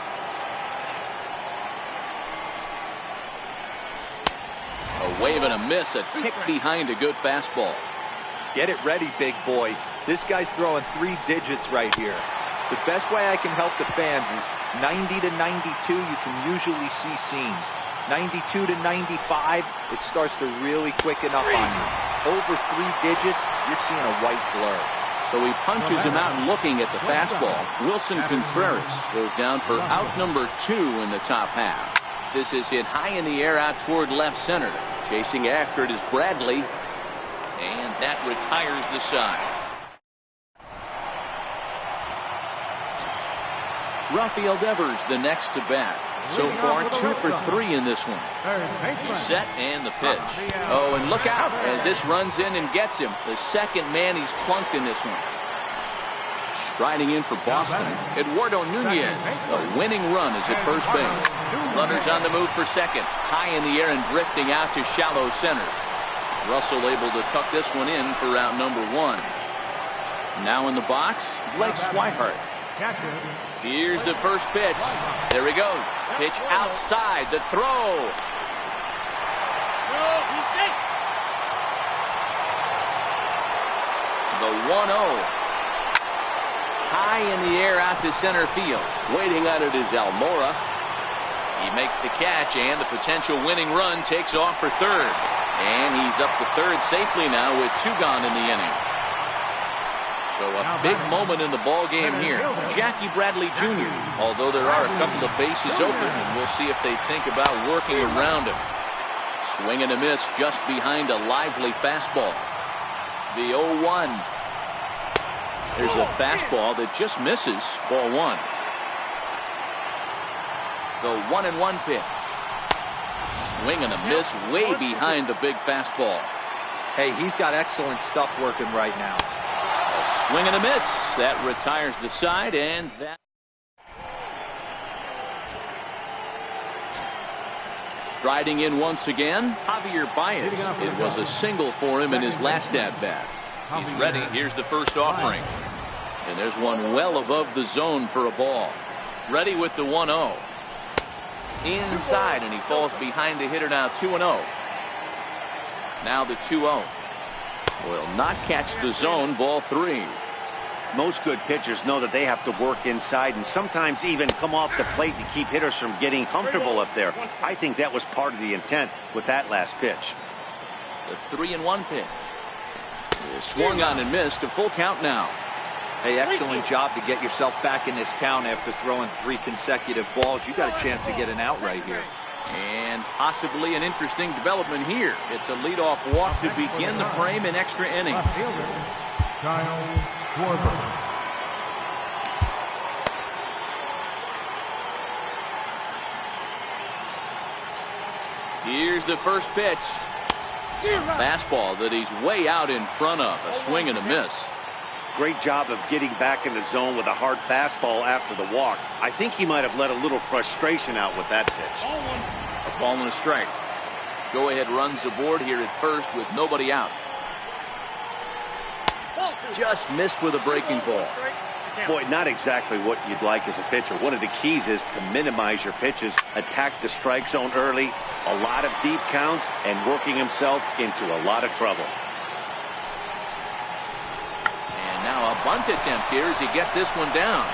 A wave and a miss, a tick behind a good fastball. Get it ready, big boy. This guy's throwing 3 digits right here. The best way I can help the fans is 90 to 92, you can usually see seams. 92 to 95, it starts to really quicken up on you. Over 3 digits, you're seeing a white blur. So he punches him out looking at the fastball. Wilson Contreras goes down for out number 2 in the top half. This is hit high in the air out toward left center. Chasing after it is Bradley. And that retires the side. Rafael Devers the next to bat. So far 2 for 3 in this one. He's set and the pitch. Oh, and look out as this runs in and gets him. The second man he's plunked in this one. Striding in for Boston, Eduardo Nunez. A winning run is at first base. Runners on the move for second. High in the air and drifting out to shallow center. Russell able to tuck this one in for out number 1. Now in the box, Blake Swihart. Here's the first pitch. There he goes. Pitch outside. The throw. The 1-0. High in the air out to center field. Waiting on it is Almora. He makes the catch, and the potential winning run takes off for third. And he's up to third safely now with 2 gone in the inning. So a big moment in the ball game here. Jackie Bradley Jr., although there are a couple of bases open, and we'll see if they think about working around him. Swing and a miss just behind a lively fastball. The 0-1. There's a fastball that just misses, ball 1. The 1-1 pitch. Swing and a miss way behind the big fastball. Hey, he's got excellent stuff working right now. A swing and a miss. That retires the side, and that. Striding in once again, Javier Baez. It was a single for him in his last at-bat. He's ready. Here's the first offering. And there's one well above the zone for a ball. Ready with the 1-0. inside, and he falls behind the hitter now 2-0. Now the 2-0. Will not catch the zone, ball 3. Most good pitchers know that they have to work inside and sometimes even come off the plate to keep hitters from getting comfortable up there. I think that was part of the intent with that last pitch. The 3-1 pitch. Swung on and missed. A full count now. Hey, excellent job to get yourself back in this count after throwing 3 consecutive balls. You got a chance to get an out right here. And possibly an interesting development here. It's a leadoff walk to begin the frame in extra innings. Here's the first pitch. Fastball that he's way out in front of. A swing and a miss. Great job of getting back in the zone with a hard fastball after the walk. I think he might have let a little frustration out with that pitch. A ball and a strike. Go ahead runs aboard here at first with nobody out. Just missed with a breaking ball. Boy, not exactly what you'd like as a pitcher. One of the keys is to minimize your pitches, attack the strike zone early, a lot of deep counts, and working himself into a lot of trouble. And now a bunt attempt here as he gets this one down.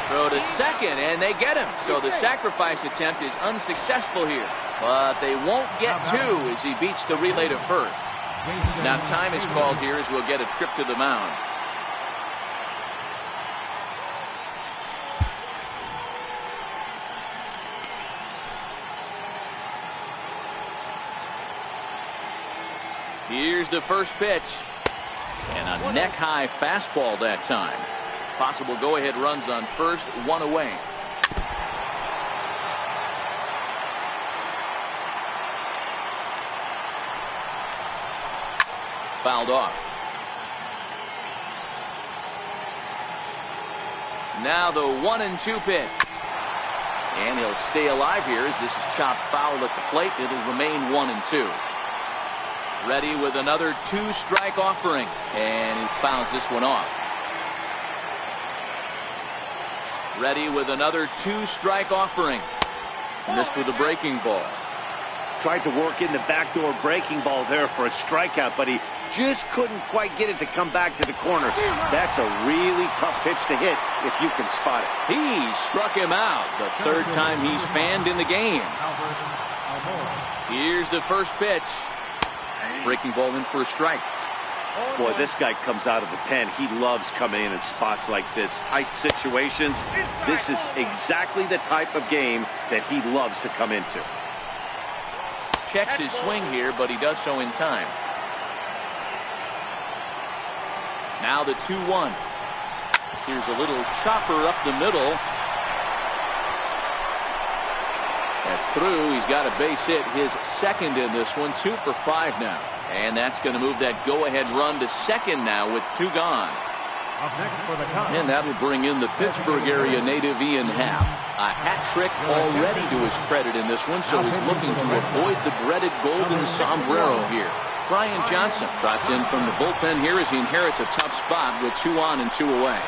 Throw to second, and they get him. So the sacrifice attempt is unsuccessful here. But they won't get 2 as he beats the relay to first. Now time is called here as we'll get a trip to the mound. Here's the first pitch. And a neck-high fastball that time. Possible go-ahead runs on first, 1 away. Fouled off. Now the 1-2 pitch. And he'll stay alive here as this is chopped foul at the plate. It'll remain 1-2. Ready with another 2-strike offering. And he fouls this one off. Ready with another 2-strike offering. Missed with a breaking ball. Tried to work in the backdoor breaking ball there for a strikeout, but he just couldn't quite get it to come back to the corner. That's a really tough pitch to hit if you can spot it. He struck him out. The 3rd time he's fanned in the game. Here's the first pitch. Breaking ball in for a strike. Boy, this guy comes out of the pen. He loves coming in spots like this. Tight situations. This is exactly the type of game that he loves to come into. Checks his swing here, but he does so in time. Now the 2-1. Here's a little chopper up the middle. That's through. He's got a base hit, his 2nd in this one. 2 for 5 now. And that's going to move that go-ahead run to second now with 2 gone. And that will bring in the Pittsburgh area native Ian Happ. A hat trick already to his credit in this one, so he's looking to avoid the dreaded golden sombrero here. Brian Johnson trots in from the bullpen here as he inherits a tough spot with 2 on and 2 away.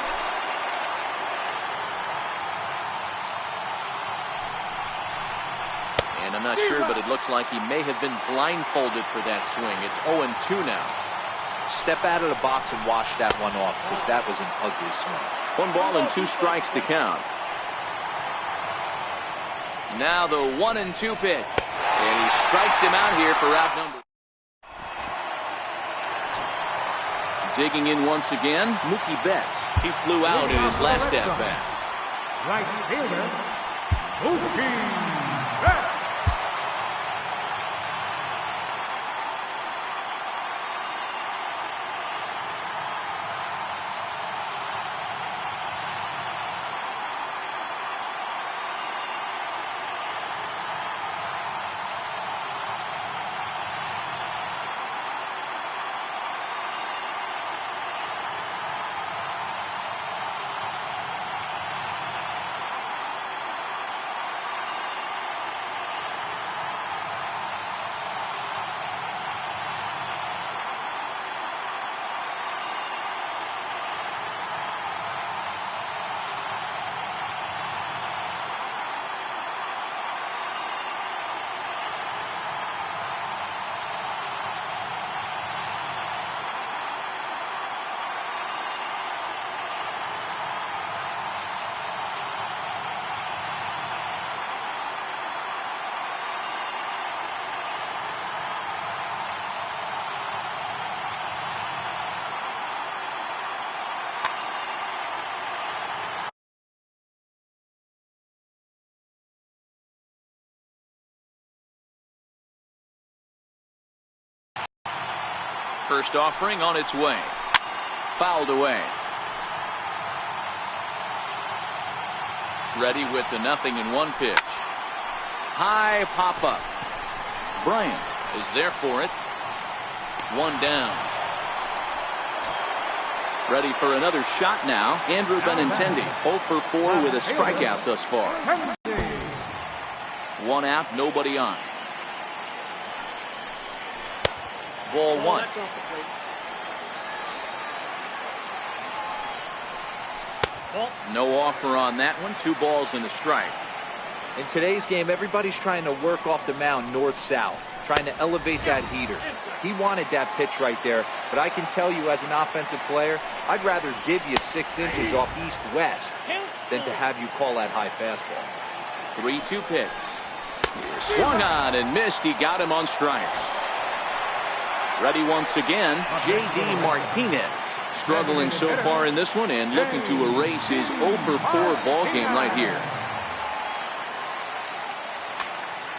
And I'm not sure, but it looks like he may have been blindfolded for that swing. It's 0-2 now. Step out of the box and wash that one off, because that was an ugly swing. 1 ball and 2 strikes to count. Now the 1-2 pitch. And he strikes him out here for out number. Digging in once again, Mookie Betts. He flew out in his last at-bat. Right fielder, Mookie Betts. First offering on its way. Fouled away. Ready with the 0-1 pitch. High pop up. Bryant is there for it. One down. Ready for another shot now. Andrew Benintendi 0 for 4 with a strikeout thus far. One out, nobody on. Ball one. No offer on that one. 2 balls and a strike. In today's game, everybody's trying to work off the mound north-south, trying to elevate that heater. He wanted that pitch right there, but I can tell you as an offensive player, I'd rather give you 6 inches off east-west than to have you call that high fastball. 3-2 pitch. Swung on and missed. He got him on strikes. Ready once again, J.D. Martinez. Struggling so far in this one and looking to erase his 0 for 4 ball game right here.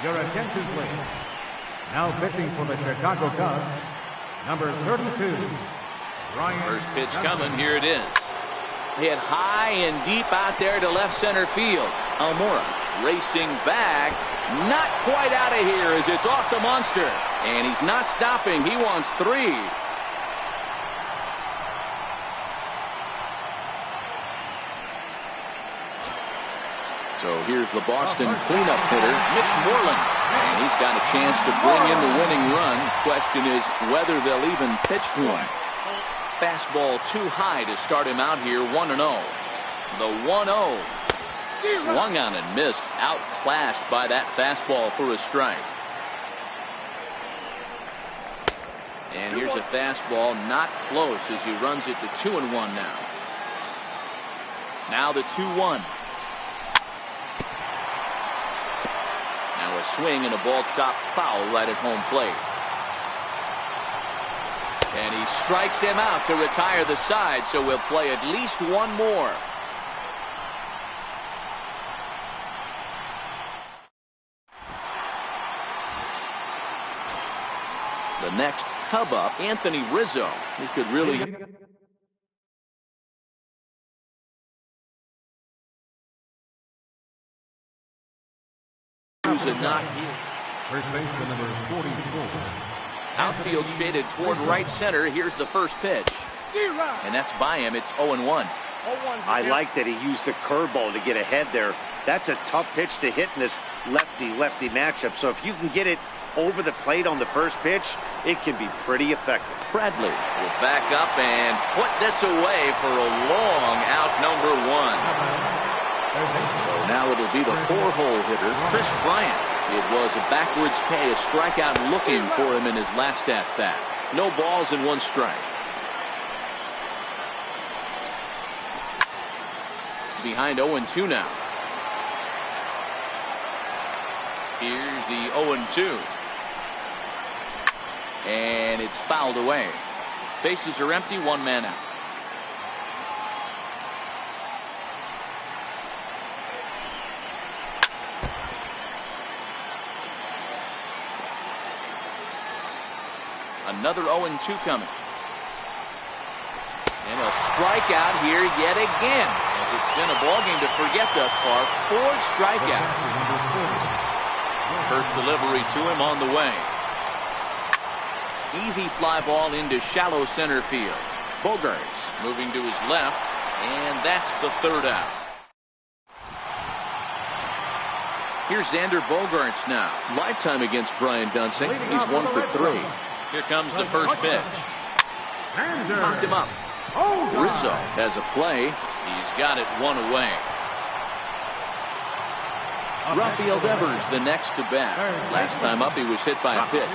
Your attention, please. Now pitching for the Chicago Cubs, number 32, Ryan. First pitch coming. Here it is. Hit high and deep out there to left center field. Almora racing back. Not quite out of here as it's off the monster. And he's not stopping. He wants 3. So here's the Boston cleanup hitter, Mitch Moreland. And he's got a chance to bring in the winning run. Question is whether they'll even pitch to him. Fastball too high to start him out here, 1-0. The 1-0. Swung on and missed. Outclassed by that fastball for a strike. And here's a fastball not close as he runs it to 2-1 now. Now the 2-1. Now a swing and a ball chopped foul right at home plate. And he strikes him out to retire the side, so we'll play at least one more. The next Cub up, Anthony Rizzo. He could really use a knock here. First baseman number 44. Outfield shaded toward right center. Here's the first pitch. And that's by him. It's 0-1. I like that he used the curveball to get ahead there. That's a tough pitch to hit in this lefty-lefty matchup. So if you can get it over the plate on the first pitch, it can be pretty effective. Bradley will back up and put this away for a long out, number 1. So now it'll be the 4-hole hitter, Chris Bryant. It was a backwards K, a strikeout looking for him in his last at-bat. No balls and 1 strike. Behind 0-2 now. Here's the 0-2. And it's fouled away. Bases are empty, 1 man out. Another 0-2 coming. And a strikeout here yet again. It's been a ball game to forget thus far. 4 strikeouts. First delivery to him on the way. Easy fly ball into shallow center field. Bogaerts moving to his left, and that's the 3rd out. Here's Xander Bogaerts now. Lifetime against Brian Dunsink. He's 1 for 3. Here comes the first pitch. Knocked him up. Rizzo has a play. He's got it 1 away. Rafael Devers the next to bat. Last time up he was hit by a pitch.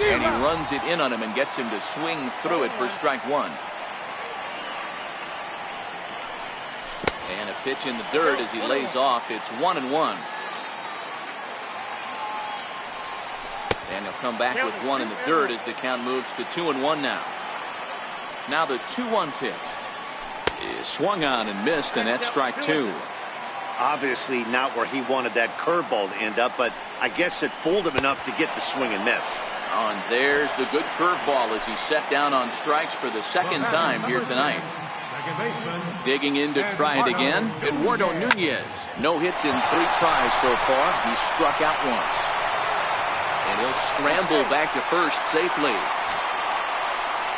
And he runs it in on him and gets him to swing through it for strike 1. And a pitch in the dirt as he lays off. It's 1-1. And he'll come back with 1 in the dirt as the count moves to 2-1 now. Now the 2-1 pitch is swung on and missed, and that's strike 2. Obviously not where he wanted that curveball to end up, but I guess it fooled him enough to get the swing and miss. Oh, and there's the good curveball as he set down on strikes for the second time here tonight. Digging in to try it again, Eduardo Nunez. No hits in 3 tries so far. He struck out once. And he'll scramble back to first safely.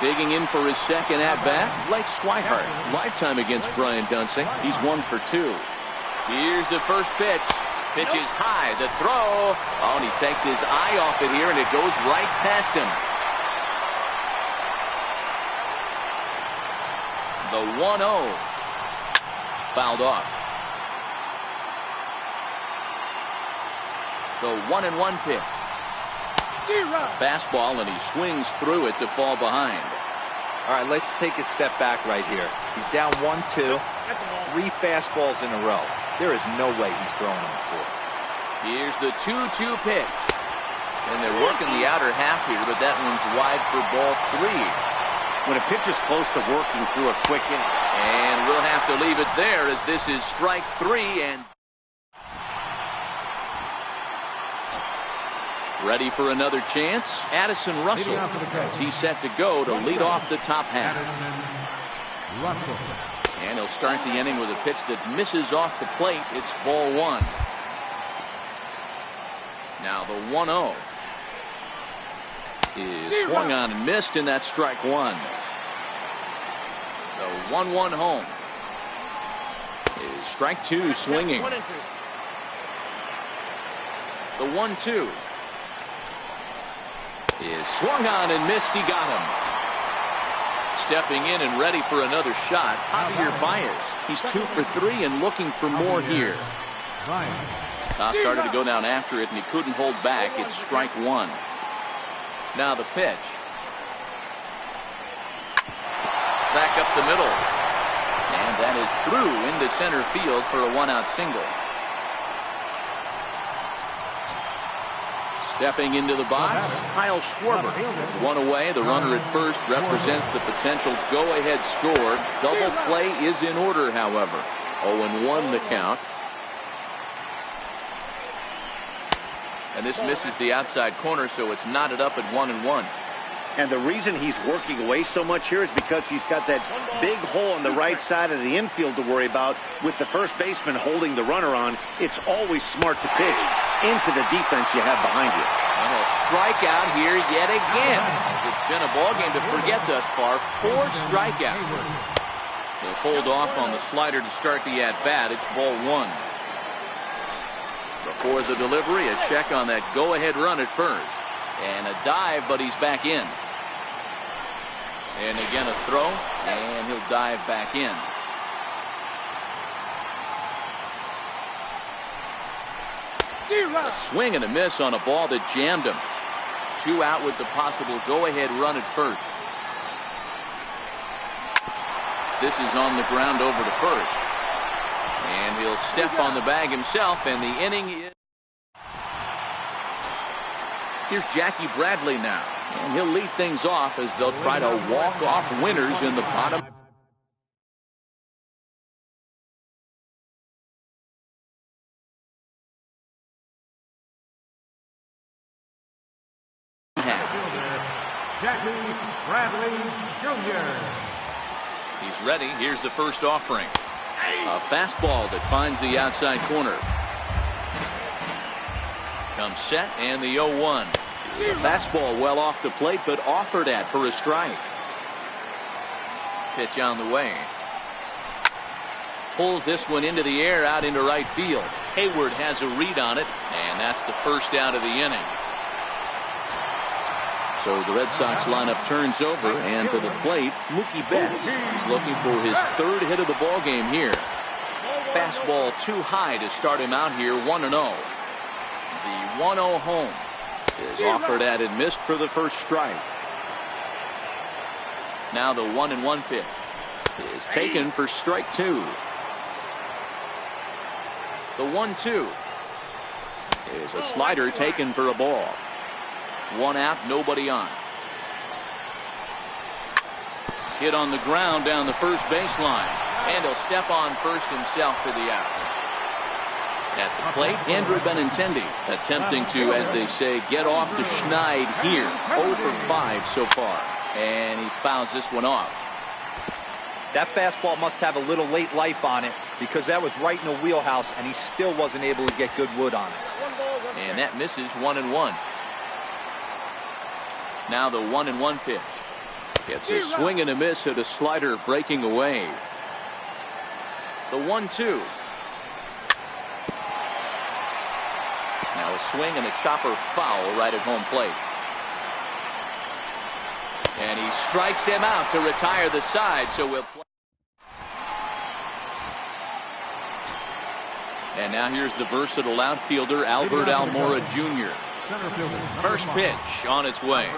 Digging in for his second at-bat, Blake Swihart. Lifetime against Brian Dunsing. He's 1 for 2. Here's the first pitch. Pitch is high. The throw. Oh, and he takes his eye off it here, and it goes right past him. The 1-0. Fouled off. The 1-1 pitch. Fastball, and he swings through it to fall behind. All right, let's take a step back right here. He's down 1-2. 3 fastballs in a row. There is no way he's throwing them before. Here's the 2-2 pitch. And they're working the outer half here, but that one's wide for ball 3. When a pitcher's close to working through a quick inning. And we'll have to leave it there as this is strike 3. And ready for another chance, Addison Russell, as he's set to go to lead off the top half. And he'll start the inning with a pitch that misses off the plate. It's ball 1. Now the 1-0 is swung on and missed, and that's strike 1. The 1-1 home is strike 2 swinging. The 1-2 is swung on and missed. He got him. Stepping in and ready for another shot, Javier Baez. He's 2 for 3 and looking for more here. Started to go down after it, and he couldn't hold back. It's strike 1. Now the pitch. Back up the middle. And that is through into center field for a 1-out single. Stepping into the box, Kyle Schwarber. It's 1 away. The runner at first represents the potential go-ahead score. Double play is in order, however. 0-1 the count. And this misses the outside corner, so it's knotted up at 1-1. And the reason he's working away so much here is because he's got that big hole on the right side of the infield to worry about. With the first baseman holding the runner on, it's always smart to pitch into the defense you have behind you. And a strikeout here yet again. As it's been a ball game to forget thus far. 4 strikeouts. He'll hold off on the slider to start the at-bat. It's ball 1. Before the delivery, a check on that go-ahead run at first. And a dive, but he's back in. And again a throw, and he'll dive back in. A swing and a miss on a ball that jammed him. 2 out with the possible go-ahead run at first. This is on the ground over to first. And he'll step on the bag himself, and the inning is... Here's Jackie Bradley now, and he'll lead things off as they'll try to walk off winners in the bottom. Jackie Bradley Jr. He's ready. Here's the first offering. A fastball that finds the outside corner. Comes set, and the 0-1. The fastball well off the plate, but offered at for a strike. Pitch on the way. Pulls this one into the air out into right field. Hayward has a read on it, and that's the first out of the inning. So the Red Sox lineup turns over, and to the plate, Mookie Betts. He's looking for his 3rd hit of the ball game here. Fastball too high to start him out here, 1-0. The 1-0 home is offered at and missed for the first strike. Now the 1-1 pitch is taken for strike 2. The 1-2 is a slider taken for a ball. 1 out, nobody on. Hit on the ground down the first baseline, and he'll step on first himself for the out. At the plate, Andrew Benintendi attempting to, as they say, get off the schneid here. 0 for 5 so far. And he fouls this one off. That fastball must have a little late life on it because that was right in the wheelhouse and he still wasn't able to get good wood on it. And that misses 1-1. Now the 1-1 pitch. It's a swing and a miss at a slider breaking away. The 1-2. Now a swing and a chopper foul right at home plate. And he strikes him out to retire the side, so we'll play. And now here's the versatile outfielder, Albert Almora Jr. First pitch on its way.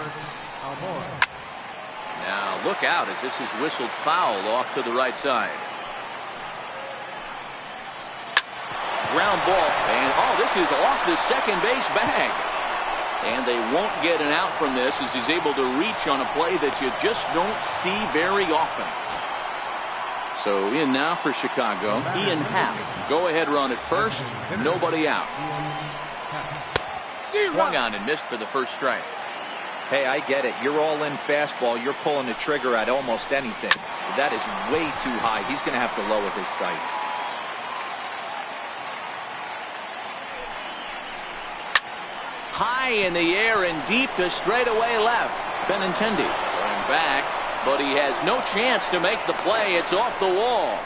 Now look out as this is whistled foul off to the right side. Ground ball, and oh, this is off the second base bag. And they won't get an out from this as he's able to reach on a play that you just don't see very often. So in now for Chicago, Ian Happ. Go ahead run at first, nobody out. Swung on and missed for the first strike. Hey, I get it. You're all in fastball. You're pulling the trigger at almost anything. But that is way too high. He's going to have to lower his sights. High in the air and deep to straightaway left. Benintendi going back, but he has no chance to make the play. It's off the wall.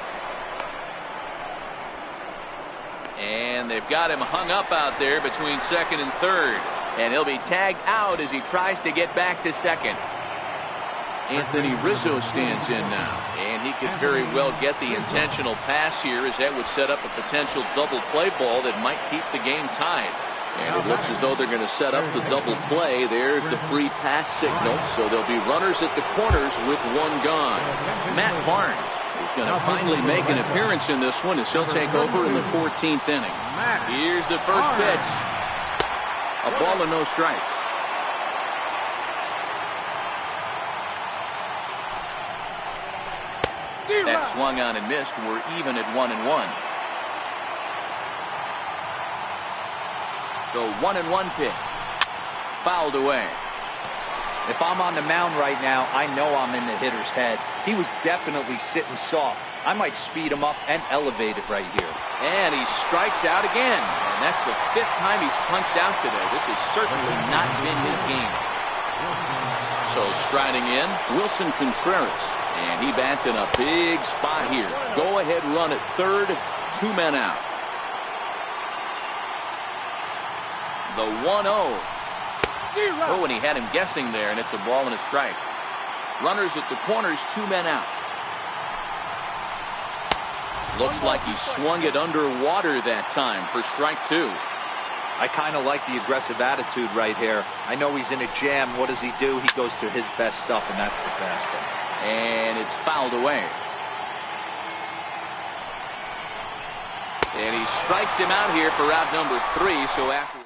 And they've got him hung up out there between second and third. And he'll be tagged out as he tries to get back to second. Anthony Rizzo stands in now. And he could very well get the intentional pass here, as that would set up a potential double play ball that might keep the game tied. And it looks as though they're going to set up the double play. There's the free pass signal. So there'll be runners at the corners with one gone. Matt Barnes is going to finally make an appearance in this one as he'll take over in the 14th inning. Here's the first pitch. A ball and no strikes. That swung on and missed. We're even at 1-1. The 1-1 pitch. Fouled away. If I'm on the mound right now, I know I'm in the hitter's head. He was definitely sitting soft. I might speed him up and elevate it right here. And he strikes out again. And that's the 5th time he's punched out today. This has certainly not been his game. So striding in, Wilson Contreras. And he bats in a big spot here. Go ahead run at third. 2 men out. The 1-0. Oh, and he had him guessing there, and it's a ball and a strike. Runners at the corners, 2 men out. Looks like he swung it underwater that time for strike 2. I kind of like the aggressive attitude right here. I know he's in a jam. What does he do? He goes to his best stuff, and that's the fastball. And it's fouled away. And he strikes him out here for out number 3. So after.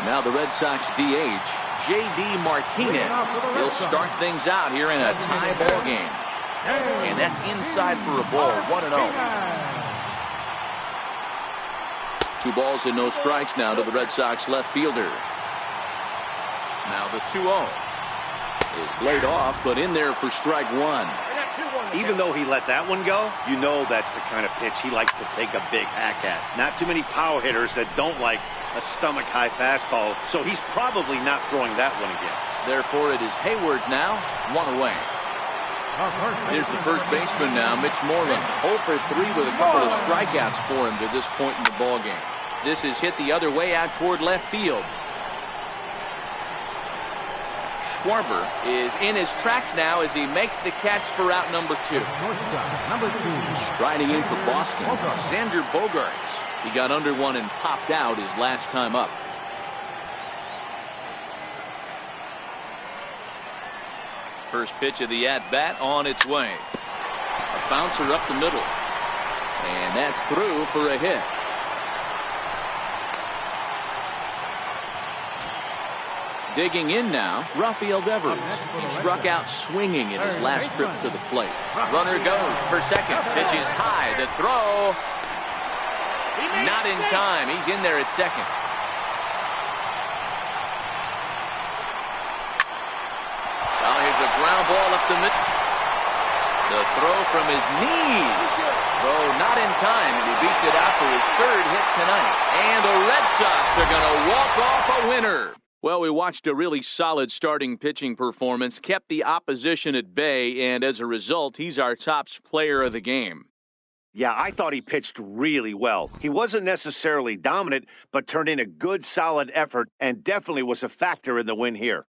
Now the Red Sox DH, J.D. Martinez. He'll start things out here in a tie ball game. And that's inside for a ball, 1-0. 2 balls and no strikes now to the Red Sox left fielder. Now the 2-0 is laid off, but in there for strike 1. Even though he let that one go, you know that's the kind of pitch he likes to take a big hack at. Not too many power hitters that don't like a stomach-high fastball, so he's probably not throwing that one again. Therefore, it is Hayward now, 1 away. Here's the first baseman now, Mitch Moreland. 0 for 3 with a couple of strikeouts for him to this point in the ballgame. This is hit the other way out toward left field. Schwarber is in his tracks now as he makes the catch for out number 2. Striding in for Boston, Xander Bogaerts. He got under one and popped out his last time up. First pitch of the at-bat on its way. A bouncer up the middle. And that's through for a hit. Digging in now, Rafael Devers. He struck out swinging in his last trip to the plate. Runner goes for second. Pitch is high. The throw. Not in time. He's in there at second. Well, here's a ground ball up the middle. The throw from his knees. Though not in time, and he beats it out for his third hit tonight. And the Red Sox are going to walk off a winner. Well, we watched a really solid starting pitching performance, kept the opposition at bay, and as a result, he's our top player of the game. Yeah, I thought he pitched really well. He wasn't necessarily dominant, but turned in a good, solid effort and definitely was a factor in the win here.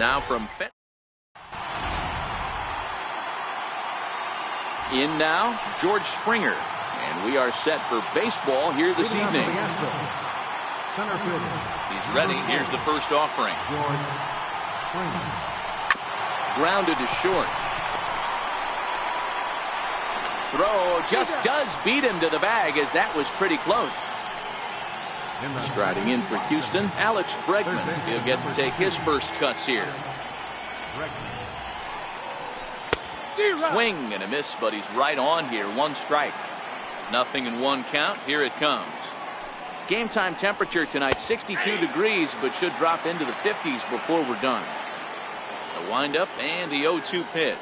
Now from in now, George Springer. And we are set for baseball here this evening. He's ready. Here's the first offering. Grounded to short. Throw just does beat him to the bag, as that was pretty close. Striding in for Houston, Alex Bregman. He'll get to take his first cuts here. Swing and a miss, but he's right on here. One strike. Nothing in one count. Here it comes. Game time temperature tonight 62 degrees, but should drop into the 50s before we're done. The windup and the 0-2 pitch.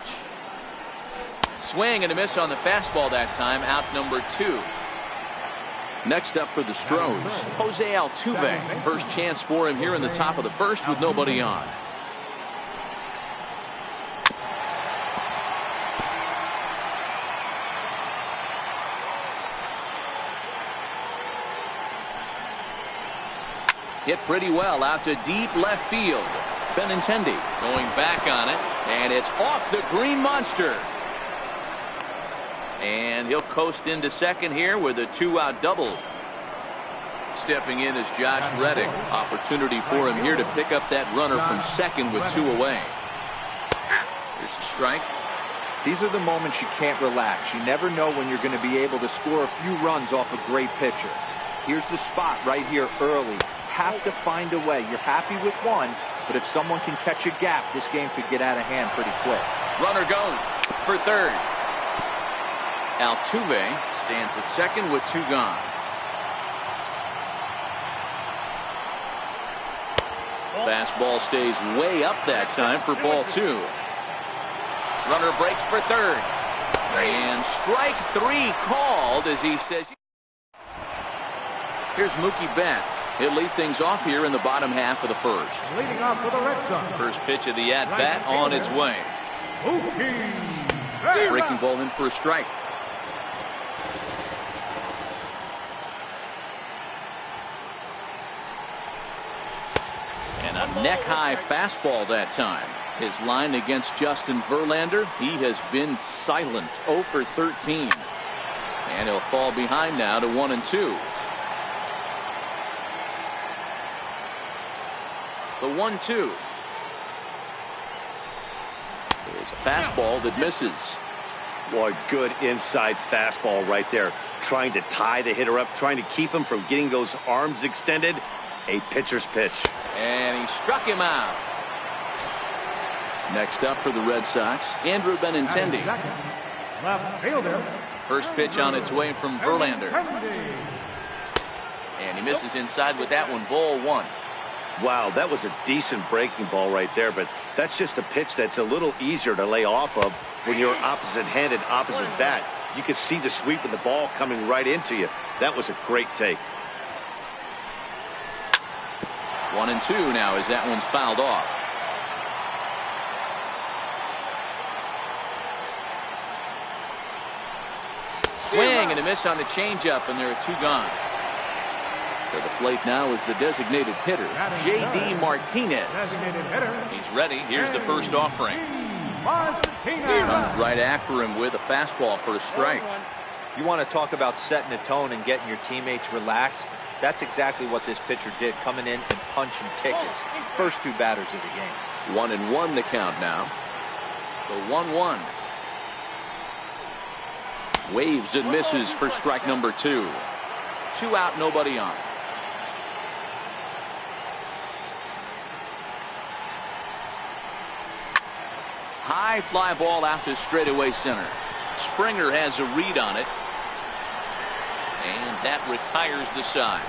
Swing and a miss on the fastball that time. Out number 2. Next up for the Stros, Jose Altuve. First chance for him here in the top of the first with nobody on. Hit pretty well out to deep left field. Benintendi going back on it, and it's off the green monster. And he'll coast into second here with a 2-out double. Stepping in is Josh Reddick. Opportunity for him here to pick up that runner from second with 2 away. Here's a strike. These are the moments you can't relax. You never know when you're going to be able to score a few runs off a great pitcher. Here's the spot right here early. Have to find a way. You're happy with one, but if someone can catch a gap, this game could get out of hand pretty quick. Runner goes for third. Altuve stands at second with 2 gone. Fastball stays way up that time for ball 2. Runner breaks for third. And strike 3 called, as he says. Here's Mookie Betts. He'll lead things off here in the bottom half of the first. Leading off for the Red Sox. First pitch of the at-bat on its way. Breaking ball in for a strike. And a neck-high fastball that time. His line against Justin Verlander, he has been silent. 0 for 13. And he'll fall behind now to 1-2. The 1-2 is a fastball that misses. Boy, good inside fastball right there. Trying to tie the hitter up, trying to keep him from getting those arms extended. A pitcher's pitch. And he struck him out. Next up for the Red Sox, Andrew Benintendi. Left fielder. First pitch on its way from Verlander. And he misses inside with that one. Ball 1. Wow, that was a decent breaking ball right there, but that's just a pitch that's a little easier to lay off of when you're opposite-handed, opposite bat. You could see the sweep of the ball coming right into you. That was a great take. 1-2 now as that one's fouled off. Swing and a miss on the changeup, and there are 2 gone. To the plate now is the designated hitter, J.D. Martinez. He's ready. Here's the first offering. Comes right after him with a fastball for a strike. You want to talk about setting a tone and getting your teammates relaxed? That's exactly what this pitcher did, coming in and punching tickets. First 2 batters of the game. 1-1 the count now. The 1-1. Waves and misses for strike number 2. 2 out, nobody on. High fly ball out to straightaway center. Springer has a read on it. And that retires the side.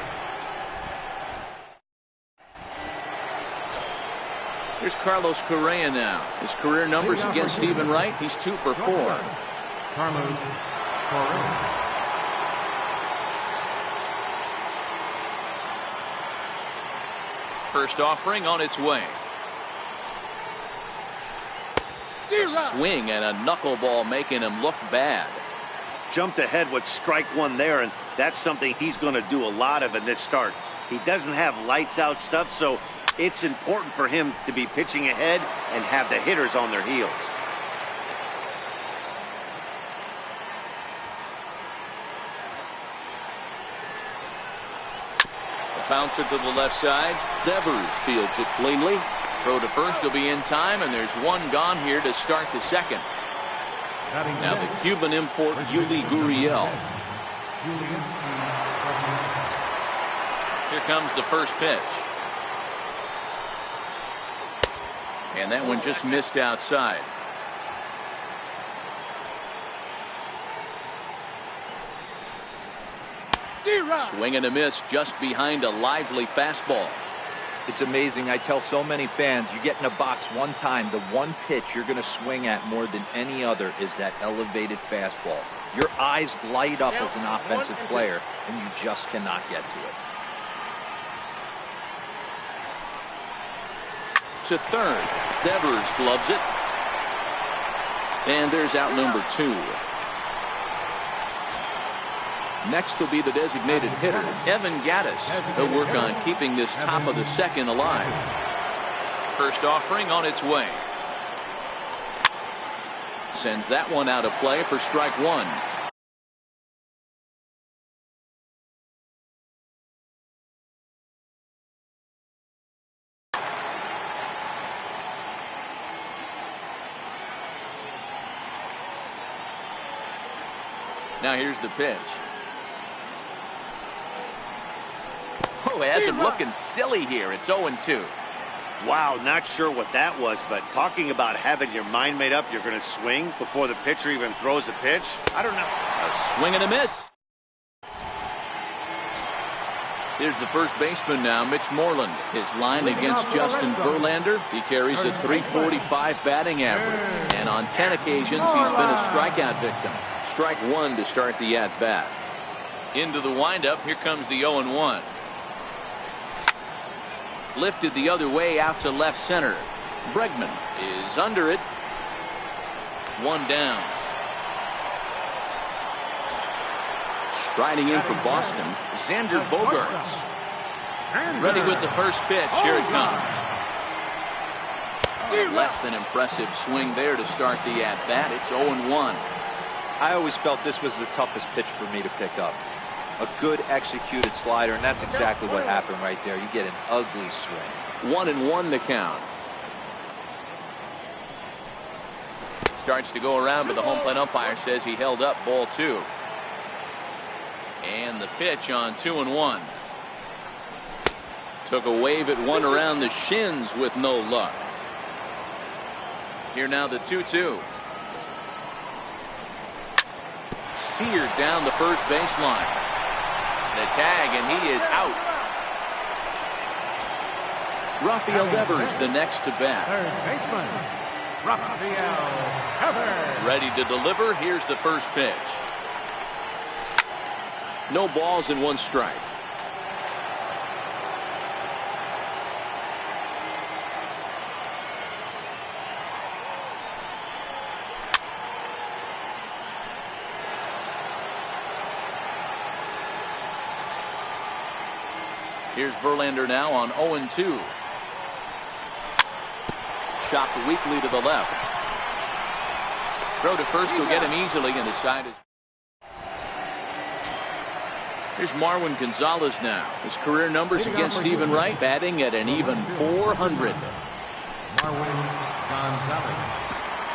Here's Carlos Correa now. His career numbers against Stephen Wright. He's 2 for 4. Carlos Correa. First offering on its way. Swing and a knuckleball making him look bad. Jumped ahead with strike 1 there, and that's something he's going to do a lot of in this start. He doesn't have lights out stuff, so It's important for him to be pitching ahead and have the hitters on their heels. Bouncer to the left side. Devers fields it cleanly. Throw to first will be in time, and there's one gone here to start the second. Now the Cuban import, Yuli Gurriel. Here comes the first pitch. And that one just missed outside. Swing and a miss just behind a lively fastball. It's amazing. I tell so many fans, you get in a box one time, the one pitch you're going to swing at more than any other is that elevated fastball. Your eyes light up as an offensive player, and you just cannot get to it. To third. Devers gloves it. And there's out number 2. Next will be the designated hitter, Evan Gattis. He'll work on keeping this top of the second alive. First offering on its way. Sends that one out of play for strike 1. Now here's the pitch. Oh, has him looking silly here. It's 0-2. Wow, not sure what that was, but talking about having your mind made up, you're going to swing before the pitcher even throws a pitch. I don't know. A swing and a miss. Here's the first baseman now, Mitch Moreland. His line against Justin Verlander. He carries a .345 batting average. And on 10 occasions, he's been a strikeout victim. Strike 1 to start the at-bat. Into the windup. Here comes the 0-1. Lifted the other way out to left center. Bregman is under it. One down. Striding in for Boston, Xander Bogaerts. Ready with the first pitch. Here it comes. Less than impressive swing there to start the at-bat. It's 0-1. I always felt this was the toughest pitch for me to pick up. A good executed slider, and that's exactly what happened right there. You get an ugly swing. 1-1 the count. Starts to go around, but the home plate umpire says he held up ball 2. And the pitch on 2-1. Took a wave at one around the shins with no luck. Here now the 2-2. Seared down the first baseline. The tag, and he is out. Rafael Devers, the next to bat. Third baseman, Rafael Devers. Ready to deliver. Here's the first pitch. No balls and 1 strike. Here's Verlander now on 0-2. Chopped weakly to the left. Throw to first will get him easily, and the side is. Here's Marwin Gonzalez now. His career numbers against Stephen Wright, batting at an even .400. Marwin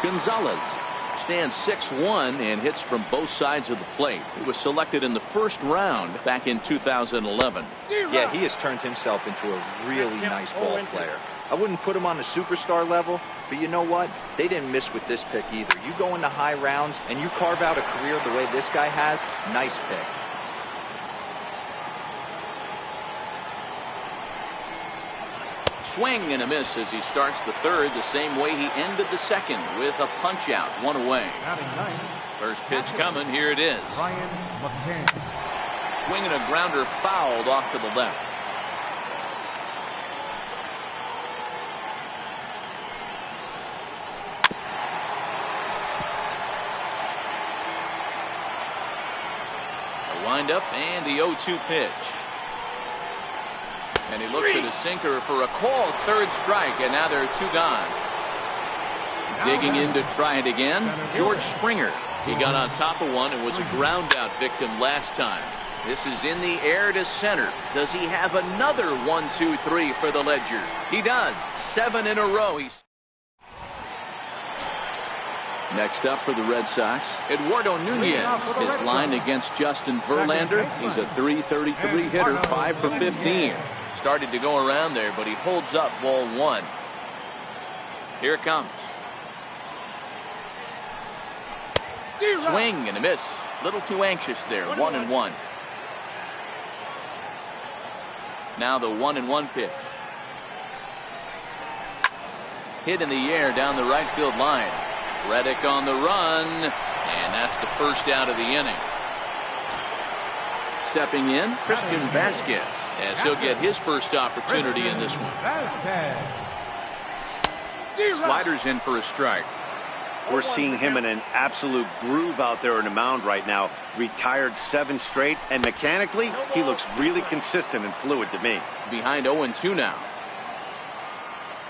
Gonzalez stands 6'1" and hits from both sides of the plate. He was selected in the first round back in 2011. Yeah, he has turned himself into a really nice ball player. I wouldn't put him on the superstar level, but you know what? They didn't miss with this pick either. You go into high rounds and you carve out a career the way this guy has, nice pick. Swing and a miss as he starts the third the same way he ended the second with a punch out, 1 away. First pitch coming. Here it is. Swinging a grounder fouled off to the left. The windup and the 0-2 pitch. And he looks at his sinker for a called third strike, and now there are 2 gone. Digging in to try it again, George Springer. He got on top of one and was a ground out victim last time. This is in the air to center. Does he have another 1, 2, 3 for the Ledger? He does. 7 in a row. Next up for the Red Sox, Eduardo Nunez is lined against Justin Verlander. He's a .333 hitter, 5 for 15. Started to go around there, but he holds up ball 1. Here it comes. Swing and a miss. Little too anxious there. 1-1. Now the 1-1 pitch. Hit in the air down the right field line. Reddick on the run, and that's the first out of the inning. Stepping in, Christian Vasquez, as he'll get his first opportunity in this one. Sliders in for a strike. We're seeing him in an absolute groove out there in the mound right now. Retired 7 straight, and mechanically, he looks really consistent and fluid to me. Behind 0-2 now.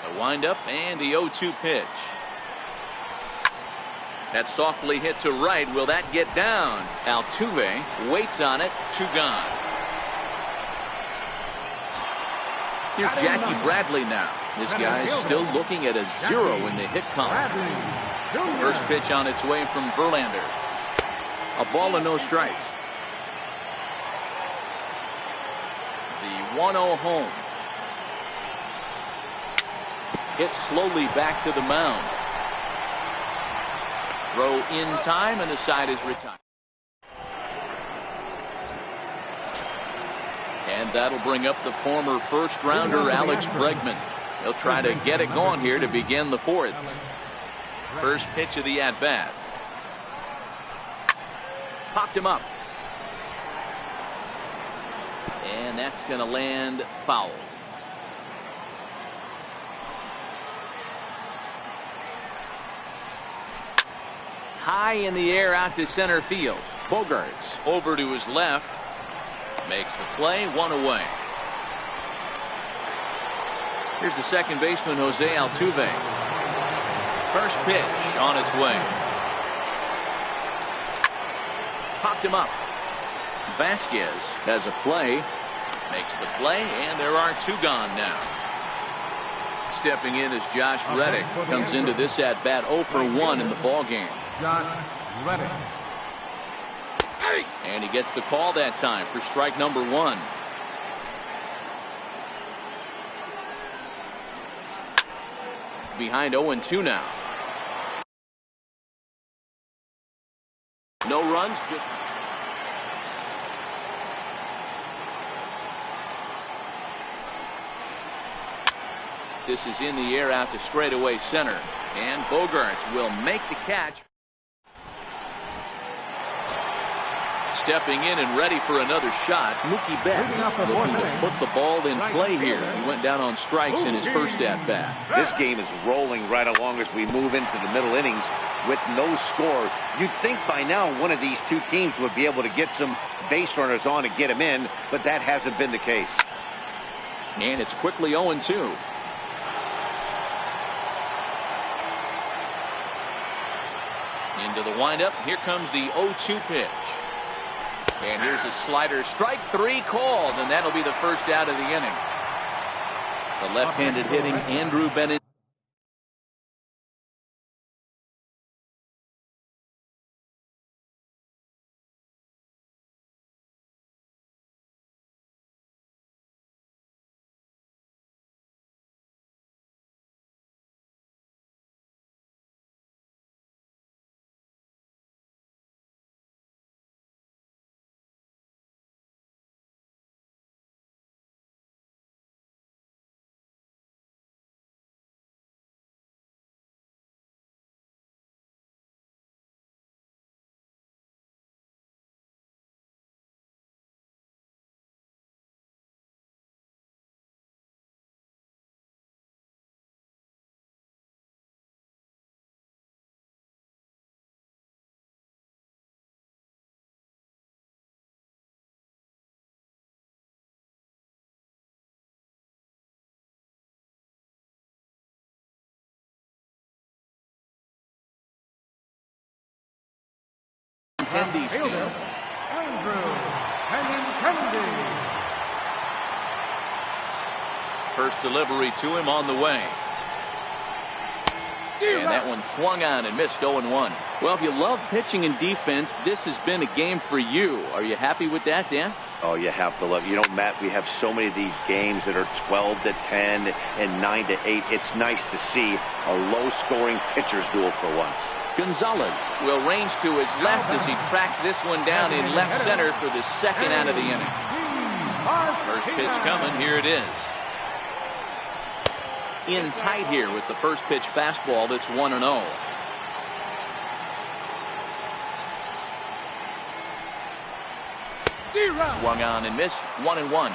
The windup and the 0-2 pitch. That's softly hit to right. Will that get down? Altuve waits on it. 2 gone. Here's Jackie Bradley now. This guy's still looking at a 0 in the hit column. First pitch on its way from Verlander. A ball and no strikes. The 1-0 home. Hit slowly back to the mound. Throw in time, and the side is retired. And that'll bring up the former first-rounder Alex Bregman. He'll try to get it going here to begin the 4th. First pitch of the at-bat. Popped him up. And that's going to land foul. High in the air out to center field. Bogarts over to his left. Makes the play. 1 away. Here's the second baseman, Jose Altuve. First pitch on its way. Popped him up. Vasquez has a play. Makes the play, and there are 2 gone now. Stepping in is Josh Reddick. Comes into this at-bat 0 for 1 in the ballgame. Josh Reddick. And he gets the call that time for strike number 1. Behind 0-2 now. No runs, just this is in the air out to straightaway center, and Bogarts will make the catch. Stepping in and ready for another shot, Mookie Betts looking to put the ball in play here. He went down on strikes in his first at-bat. This game is rolling right along as we move into the middle innings with no score. You'd think by now one of these 2 teams would be able to get some base runners on and get them in, but that hasn't been the case. And it's quickly 0-2. Into the windup. Here comes the 0-2 pitch. And here's a slider. Strike 3 called, and that'll be the first out of the inning. The left-handed hitting Andrew Bennett. Benintendi's stand. Andrew Benintendi. First delivery to him on the way. And that one swung on and missed 0-1. Well, if you love pitching and defense, this has been a game for you. Are you happy with that, Dan? Oh, you have to love. You know, Matt, we have so many of these games that are 12-10 and 9-8. It's nice to see a low-scoring pitcher's duel for once. Gonzalez will range to his left as he tracks this one down in left center for the second out of the inning. First pitch coming. Here it is. In tight here with the first pitch fastball that's 1-0. Swung on and missed. 1-1.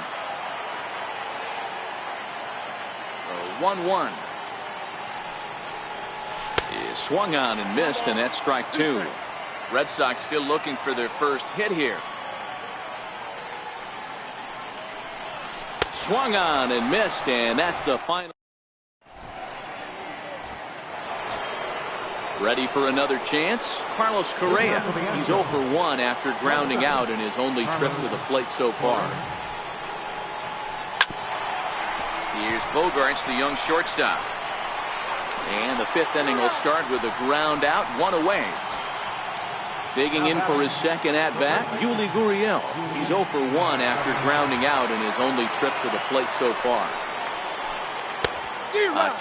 1-1. Swung on and missed, and that's strike 2. Red Sox still looking for their first hit here. Swung on and missed, and that's the final. Ready for another chance? Carlos Correa. He's 0 for 1 after grounding out in his only trip to the plate so far. Here's Bogarts, the young shortstop. And the 5th inning will start with a ground out, 1 away. Digging in for his second at-bat, Yuli Gurriel. He's 0 for 1 after grounding out in his only trip to the plate so far.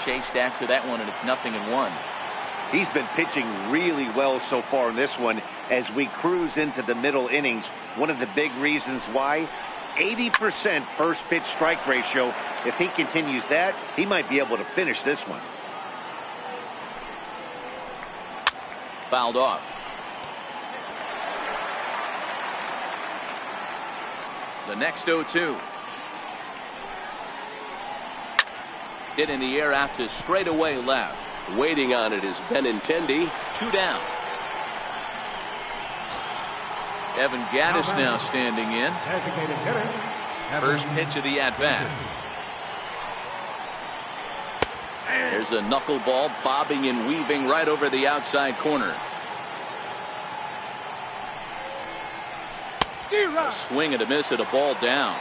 Chased after that one, and it's 0-1. He's been pitching really well so far in this one as we cruise into the middle innings. One of the big reasons why, 80% first pitch strike ratio. If he continues that, he might be able to finish this one. Fouled off. The next 0-2. Hit in the air out to straightaway left. Waiting on it is Benintendi. 2 down. Evan Gattis now standing in. First pitch of the at-bat. There's a knuckleball bobbing and weaving right over the outside corner. A swing and a miss at a ball down.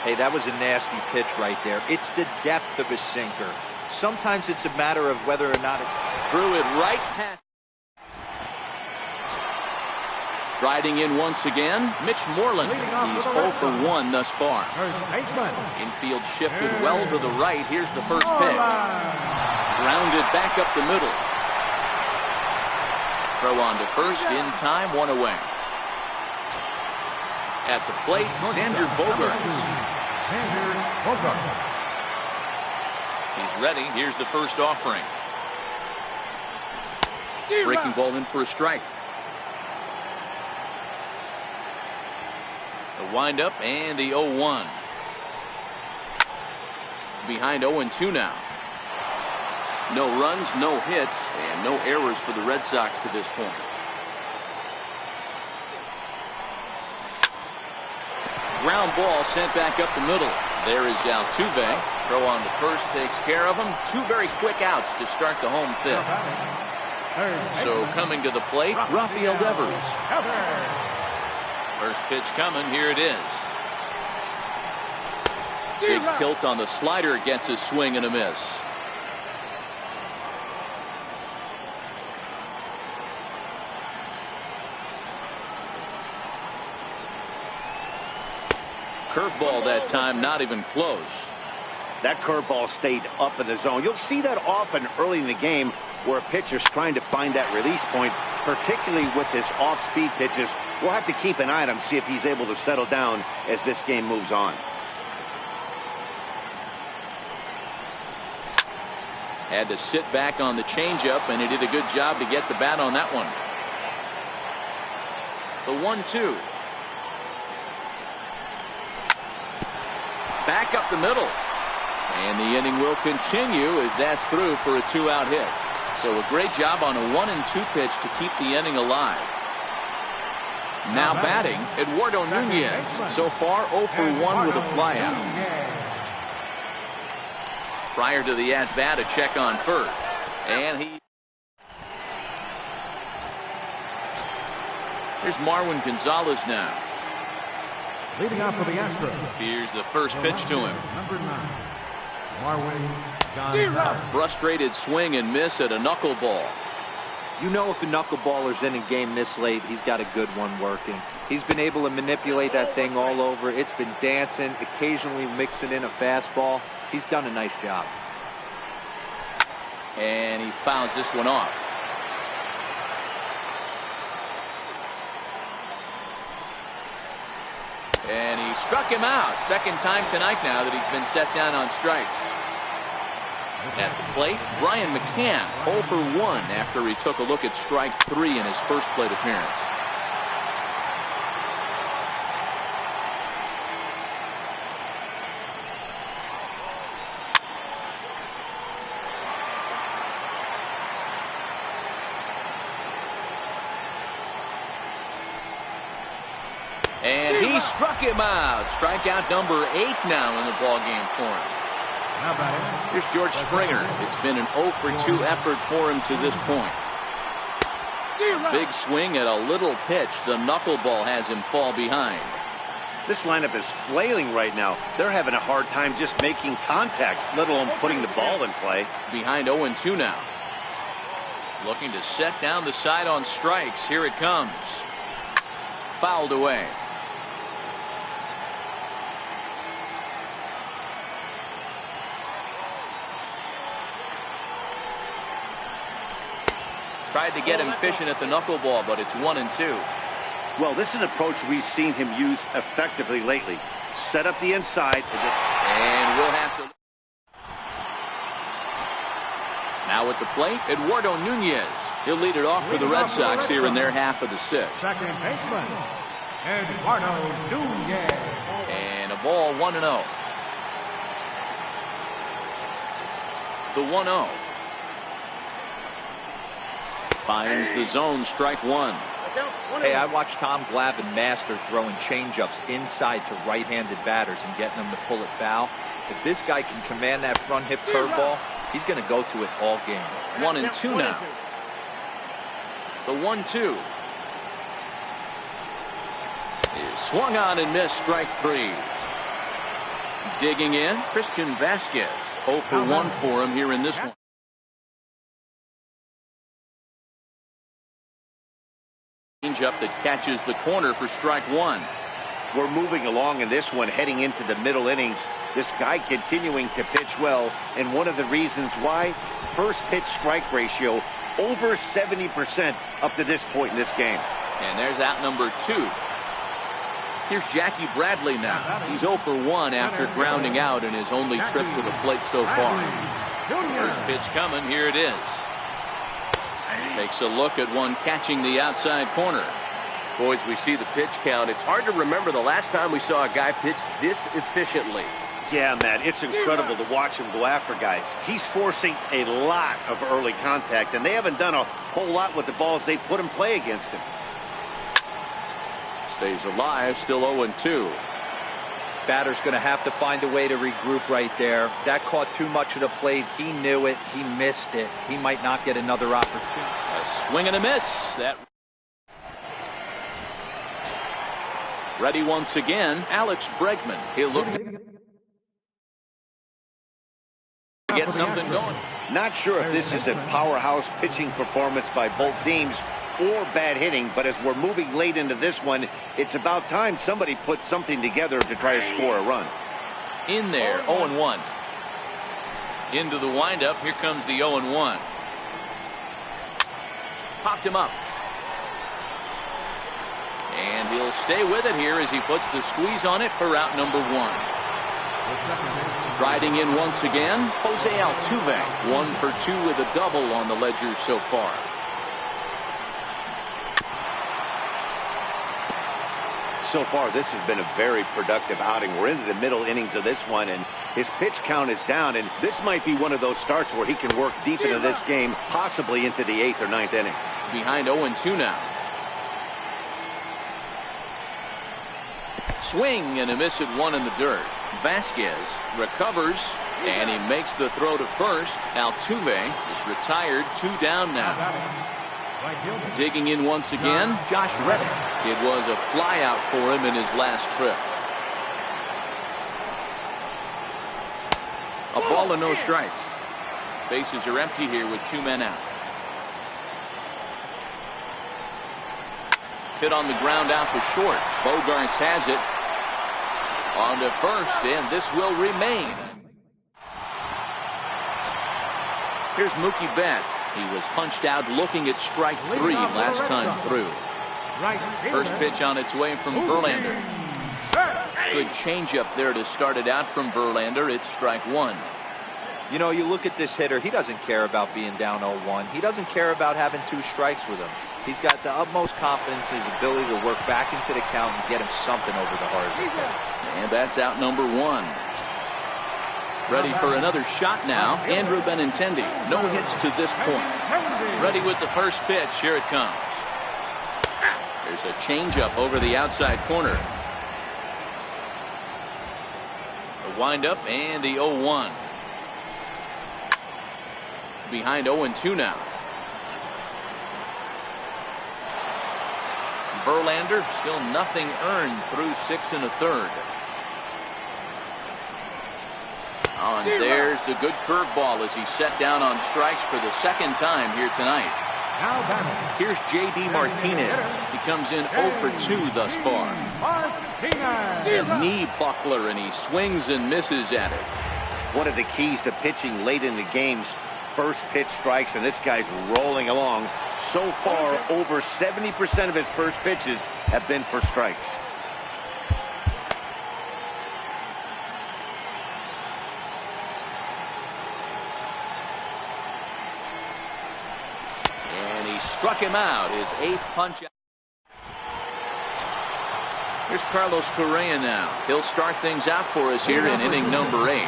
Hey, that was a nasty pitch right there. It's the depth of his sinker. Sometimes it's a matter of whether or not it threw it right past. Striding in once again, Mitch Moreland. He's 0 for 1 thus far. Infield shifted well to the right. Here's the first pitch. Grounded back up the middle. Throw on to first in time, 1 away. At the plate, Xander Bogaerts. He's ready. Here's the first offering. Breaking ball in for a strike. The windup and the 0-1. Behind 0-2 now. No runs, no hits, and no errors for the Red Sox to this point. Ground ball sent back up the middle. There is Altuve. Throw on to first takes care of him. 2 very quick outs to start the home 5th. So coming to the plate, Rafael Devers. First pitch coming. Here it is. Big tilt on the slider, gets a swing and a miss. Curveball that time, not even close. That curveball stayed up in the zone. You'll see that often early in the game where a pitcher's trying to find that release point, particularly with his off-speed pitches. We'll have to keep an eye on him, see if he's able to settle down as this game moves on. Had to sit back on the changeup, and he did a good job to get the bat on that one. The 1-2. Back up the middle. And the inning will continue as that's through for a 2-out hit. So a great job on a 1-2 pitch to keep the inning alive. Now batting, Eduardo Nunez. So far 0 for 1 with a flyout. Prior to the at-bat, a check on first. And he... Here's Marwin Gonzalez now. Leading off for the Astros. Here's the first pitch to him. Number 9, Marwin Gonzalez. Frustrated swing and miss at a knuckleball. You know, if a knuckleballer's in a game this late, he's got a good one working. He's been able to manipulate that thing all over. It's been dancing, occasionally mixing in a fastball. He's done a nice job. And he fouls this one off. And he struck him out. Second time tonight now that he's been set down on strikes. At the plate, Brian McCann 0 for 1 after he took a look at strike 3 in his first plate appearance. And he struck him out. Strikeout number 8 now in the ballgame for him. Here's George Springer. It's been an 0 for 2 effort for him to this point. Big swing at a little pitch. The knuckleball has him fall behind. This lineup is flailing right now. They're having a hard time just making contact, let alone putting the ball in play. Behind 0-2 now. Looking to set down the side on strikes. Here it comes. Fouled away. Tried to get him fishing at the knuckleball, but it's 1-2. Well, this is an approach we've seen him use effectively lately. Set up the inside. And we'll have to. Now at the plate, Eduardo Nunez. He'll lead it off for the Red Sox here in their half of the 6th. Second baseman, Eduardo Nunez. And a ball 1-0. The 1-0. Finds the zone, strike 1. Hey, I watched Tom Glavine master throwing changeups inside to right-handed batters and getting them to pull it foul. If this guy can command that front hip curveball, he's going to go to it all game. 1-2 now. The 1-2 is swung on and missed, strike 3. Digging in, Christian Vasquez. 0 for 1 for him here in this one. Up that catches the corner for strike 1. We're moving along in this one, heading into the middle innings. This guy continuing to pitch well, and one of the reasons why, first pitch strike ratio over 70% up to this point in this game. And there's out number 2. Here's Jackie Bradley now. He's 0 for 1 after grounding out in his only trip to the plate so far. First pitch coming, here it is. Takes a look at one catching the outside corner. Boys, we see the pitch count. It's hard to remember the last time we saw a guy pitch this efficiently. Yeah, man, it's incredible to watch him go after guys. He's forcing a lot of early contact, and they haven't done a whole lot with the balls they put in play against him. Stays alive, still 0-2. Batter's going to have to find a way to regroup right there. That caught too much of the plate. He knew it. He missed it. He might not get another opportunity. A swing and a miss. That ready once again, Alex Bregman. He'll look to get something going. Not sure if this is a powerhouse pitching performance by both teams or bad hitting, but as we're moving late into this one, it's about time somebody put something together to try to score a run. In there, 0-1. Into the windup, here comes the 0-1. Popped him up. And he'll stay with it here as he puts the squeeze on it for out number 1. Riding in once again, Jose Altuve. 1 for 2 with a double on the ledger so far. So far, this has been a very productive outing. We're into the middle innings of this one, and his pitch count is down, and this might be one of those starts where he can work deep into this game, possibly into the 8th or 9th inning. Behind 0-2 now. Swing and a miss at 1 in the dirt. Vasquez recovers, and he makes the throw to first. Altuve is retired, 2 down now. Right fielder. Digging in once again, Josh Reddick. It was a flyout for him in his last trip. A ball and no strikes. Bases are empty here with 2 men out. Hit on the ground out to short. Bogarts has it. On to first, and this will remain. Here's Mookie Betts. He was punched out looking at strike 3 last time through. First pitch on its way from Verlander. Good changeup there to start it out from Verlander. It's strike 1. You know, you look at this hitter, he doesn't care about being down 0-1. He doesn't care about having 2 strikes with him. He's got the utmost confidence in his ability to work back into the count and get him something over the hard. And that's out number 1. Ready for another shot now, Andrew Benintendi. No hits to this point. Ready with the first pitch. Here it comes. There's a changeup over the outside corner. The windup and the 0-1. Behind 0-2 now. Verlander still nothing earned through 6 1/3. Oh, and there's the good curveball as he's set down on strikes for the second time here tonight. Here's J.D. Martinez. He comes in 0 for 2 thus far. A knee buckler, and he swings and misses at it. One of the keys to pitching late in the games, first pitch strikes, and this guy's rolling along. So far, over 70% of his first pitches have been for strikes. And he struck him out, his 8th punch out. Here's Carlos Correa now. He'll start things out for us here in inning number 8.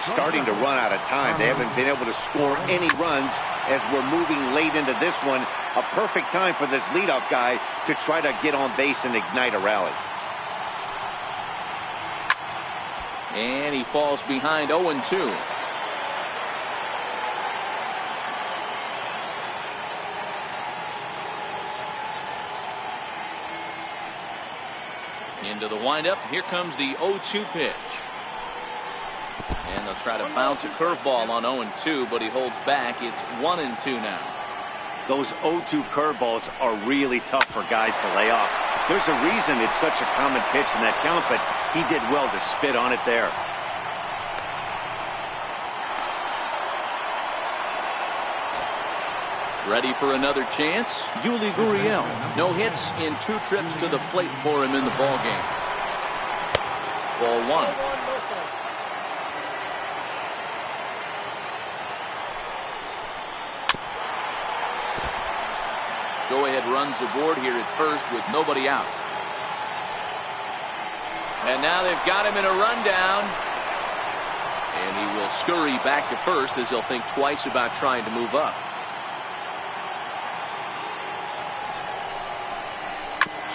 Starting to run out of time. They haven't been able to score any runs as we're moving late into this one. A perfect time for this leadoff guy to try to get on base and ignite a rally. And he falls behind 0-2. Into the windup. Here comes the 0-2 pitch. And they'll try to bounce a curveball on 0-2, but he holds back. It's 1-2 now. Those 0-2 curveballs are really tough for guys to lay off. There's a reason it's such a common pitch in that count, but he did well to spit on it there. Ready for another chance? Yuli Gurriel. No hits in 2 trips to the plate for him in the ballgame. Ball 1. Go-ahead runs aboard here at first with nobody out. And now they've got him in a rundown. And he will scurry back to first as he'll think twice about trying to move up.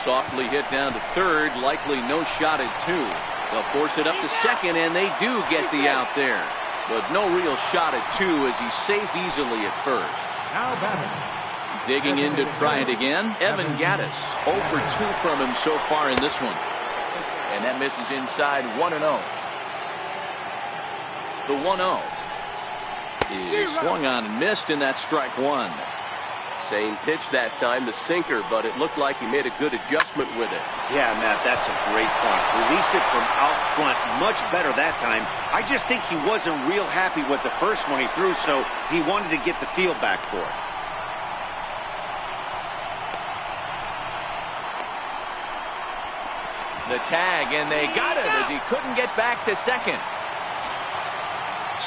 Softly hit down to third, likely no shot at 2. They'll force it up to second, and they do get the out there. But no real shot at 2 as he's safe easily at first. Now batting. Digging in to try it again, Evan Gattis. 0 for 2 from him so far in this one. And that misses inside 1-0. The 1-0 is swung on and missed, and that's strike 1. Same pitch that time, the sinker, but it looked like he made a good adjustment with it. Yeah, Matt, that's a great point. Released it from out front much better that time. I just think he wasn't real happy with the first one he threw, so he wanted to get the feel back for it. The tag, and they got it as he couldn't get back to second.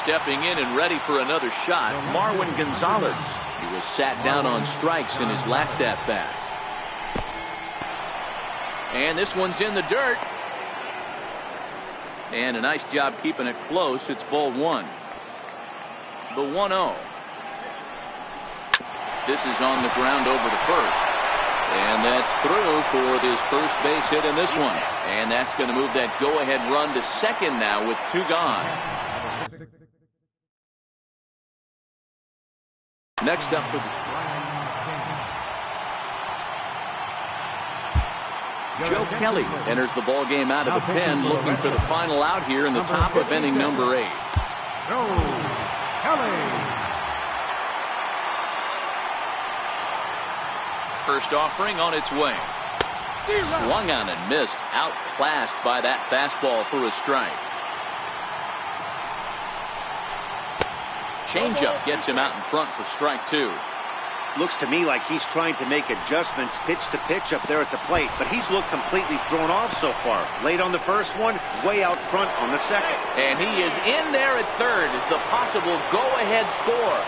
Stepping in and ready for another shot, Marwin Gonzalez. He was sat down on strikes in his last at-bat. And this one's in the dirt. And a nice job keeping it close. It's ball 1. The 1-0. This is on the ground over to first. And that's through for this first base hit in this one. And that's going to move that go-ahead run to second now with 2 gone. Next up for the Joe Kelly enters the ball game out of the pen, looking for the final out here in the top of inning number 8. Joe Kelly. First offering on its way. Swung on and missed, outclassed by that fastball for a strike. Changeup gets him out in front for strike 2. Looks to me like he's trying to make adjustments pitch to pitch up there at the plate, but he's looked completely thrown off so far. Late on the first one, way out front on the second. And he is in there at third as the possible go-ahead score.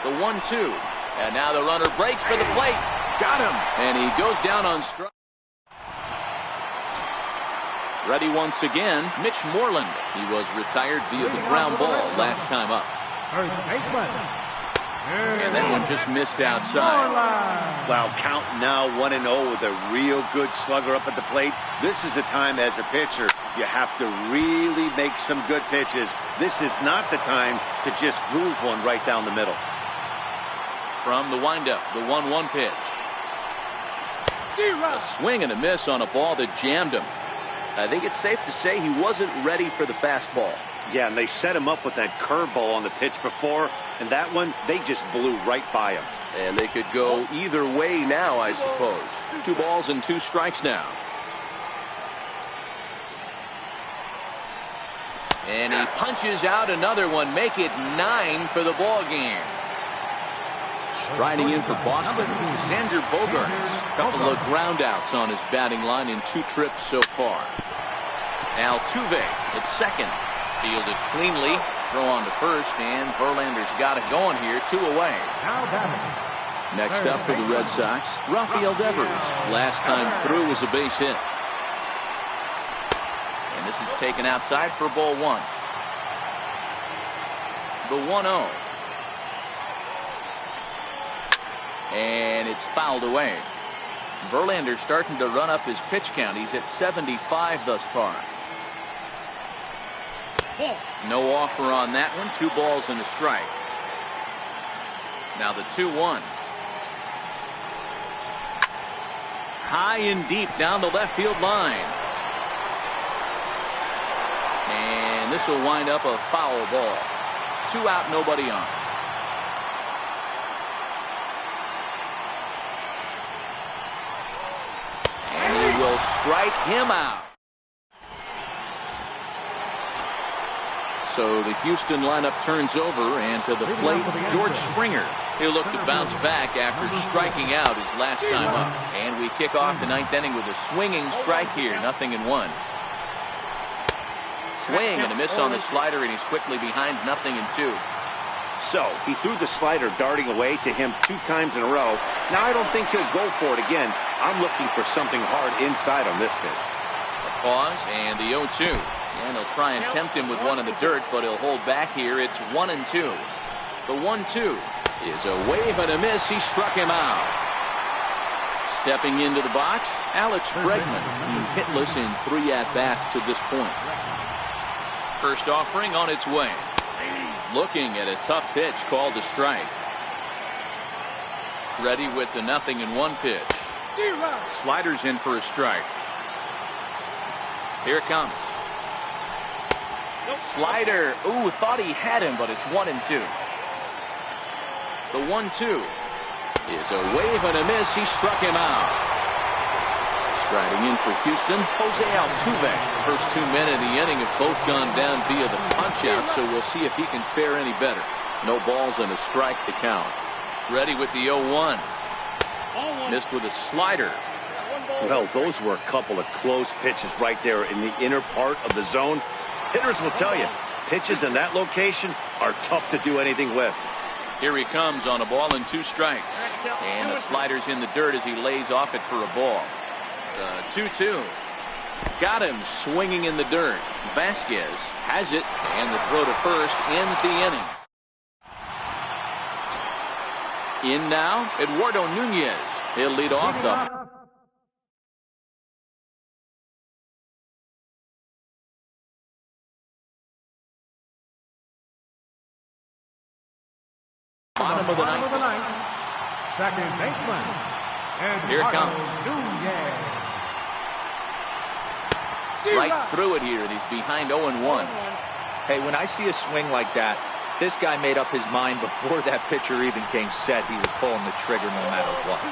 The 1-2. And now the runner breaks for the plate. Got him. And he goes down on strike. Ready once again, Mitch Moreland. He was retired via the ground ball last time up. And that one just missed outside. Wow, count now 1-0 with a real good slugger up at the plate. This is the time as a pitcher you have to really make some good pitches. This is not the time to just groove one right down the middle. From the windup, the 1-1 pitch. A swing and a miss on a ball that jammed him. I think it's safe to say he wasn't ready for the fastball. Yeah, and they set him up with that curveball on the pitch before, and that one, they just blew right by him. And they could go either way now, I suppose. 2 balls and 2 strikes now. And he punches out another one, make it 9 for the ball game. Striding in for Boston, Xander Bogaerts. Couple of ground outs on his batting line in 2 trips so far. Altuve at second. Fielded cleanly. Throw on to first, and Verlander's got it going here. 2 away. Next up for the Red Sox, Rafael Devers. Last time through was a base hit. And this is taken outside for ball 1. The 1-0. And it's fouled away. Verlander starting to run up his pitch count. He's at 75 thus far. No offer on that one. 2 balls and a strike. Now the 2-1. High and deep down the left field line. And this will wind up a foul ball. 2 out, nobody on. Will strike him out. So the Houston lineup turns over, and to the plate, George Springer. He'll look to bounce back after striking out his last time up. And we kick off the 9th inning with a swinging strike here, 0-1. Swing and a miss on the slider, and he's quickly behind 0-2. So he threw the slider darting away to him 2 times in a row. Now I don't think he'll go for it again. I'm looking for something hard inside on this pitch. A pause and the 0-2. And he'll try and tempt him with one in the dirt, but he'll hold back here. It's 1-2. The 1-2 is a wave and a miss. He struck him out. Stepping into the box, Alex Bregman. He's hitless in 3 at-bats to this point. First offering on its way. Looking at a tough pitch called a strike. Ready with the 0-1 pitch. Sliders in for a strike. Here it comes. Slider. Ooh, thought he had him, but it's 1-2. The 1-2 is a wave and a miss. He struck him out. Striding in for Houston, Jose Altuve. First 2 men of the inning have both gone down via the punch-out, so we'll see if he can fare any better. No balls and a strike to count. Ready with the 0-1. Missed with a slider. Well, those were a couple of close pitches right there in the inner part of the zone. Hitters will tell you, pitches in that location are tough to do anything with. Here he comes on a ball and 2 strikes. And the slider's in the dirt as he lays off it for a ball. 2-2. Got him swinging in the dirt. Vasquez has it, and the throw to first ends the inning. In now, Eduardo Nunez. He'll lead off the bottom of the ninth. Second baseman, Here it comes. Right through it here, and he's behind 0-1. Hey, when I see a swing like that, this guy made up his mind before that pitcher even came set. He was pulling the trigger no matter what.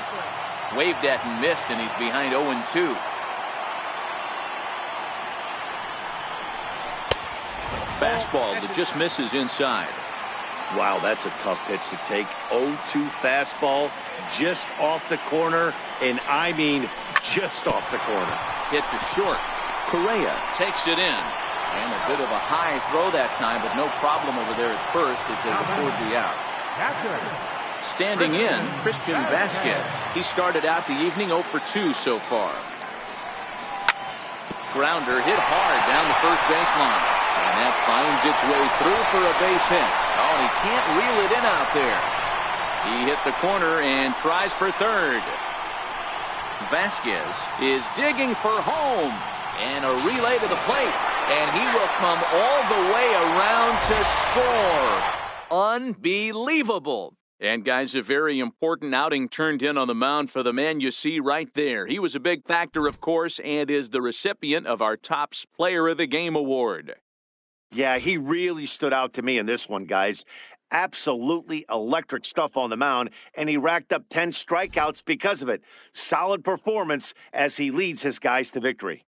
Waved at and missed, and he's behind 0-2. Fastball that just misses inside. Wow, that's a tough pitch to take. 0-2 fastball just off the corner, and I mean just off the corner. Hit to short. Correa takes it in. And a bit of a high throw that time, but no problem over there at first as they record the out. Standing in, Christian Vasquez. He started out the evening 0 for 2 so far. Grounder hit hard down the first baseline. And that finds its way through for a base hit. Oh, and he can't reel it in out there. He hit the corner and tries for third. Vasquez is digging for home. And a relay to the plate. And he will come all the way around to score. Unbelievable. And, guys, a very important outing turned in on the mound for the man you see right there. He was a big factor, of course, and is the recipient of our Topps Player of the Game award. Yeah, he really stood out to me in this one, guys. Absolutely electric stuff on the mound, and he racked up 10 strikeouts because of it. Solid performance as he leads his guys to victory.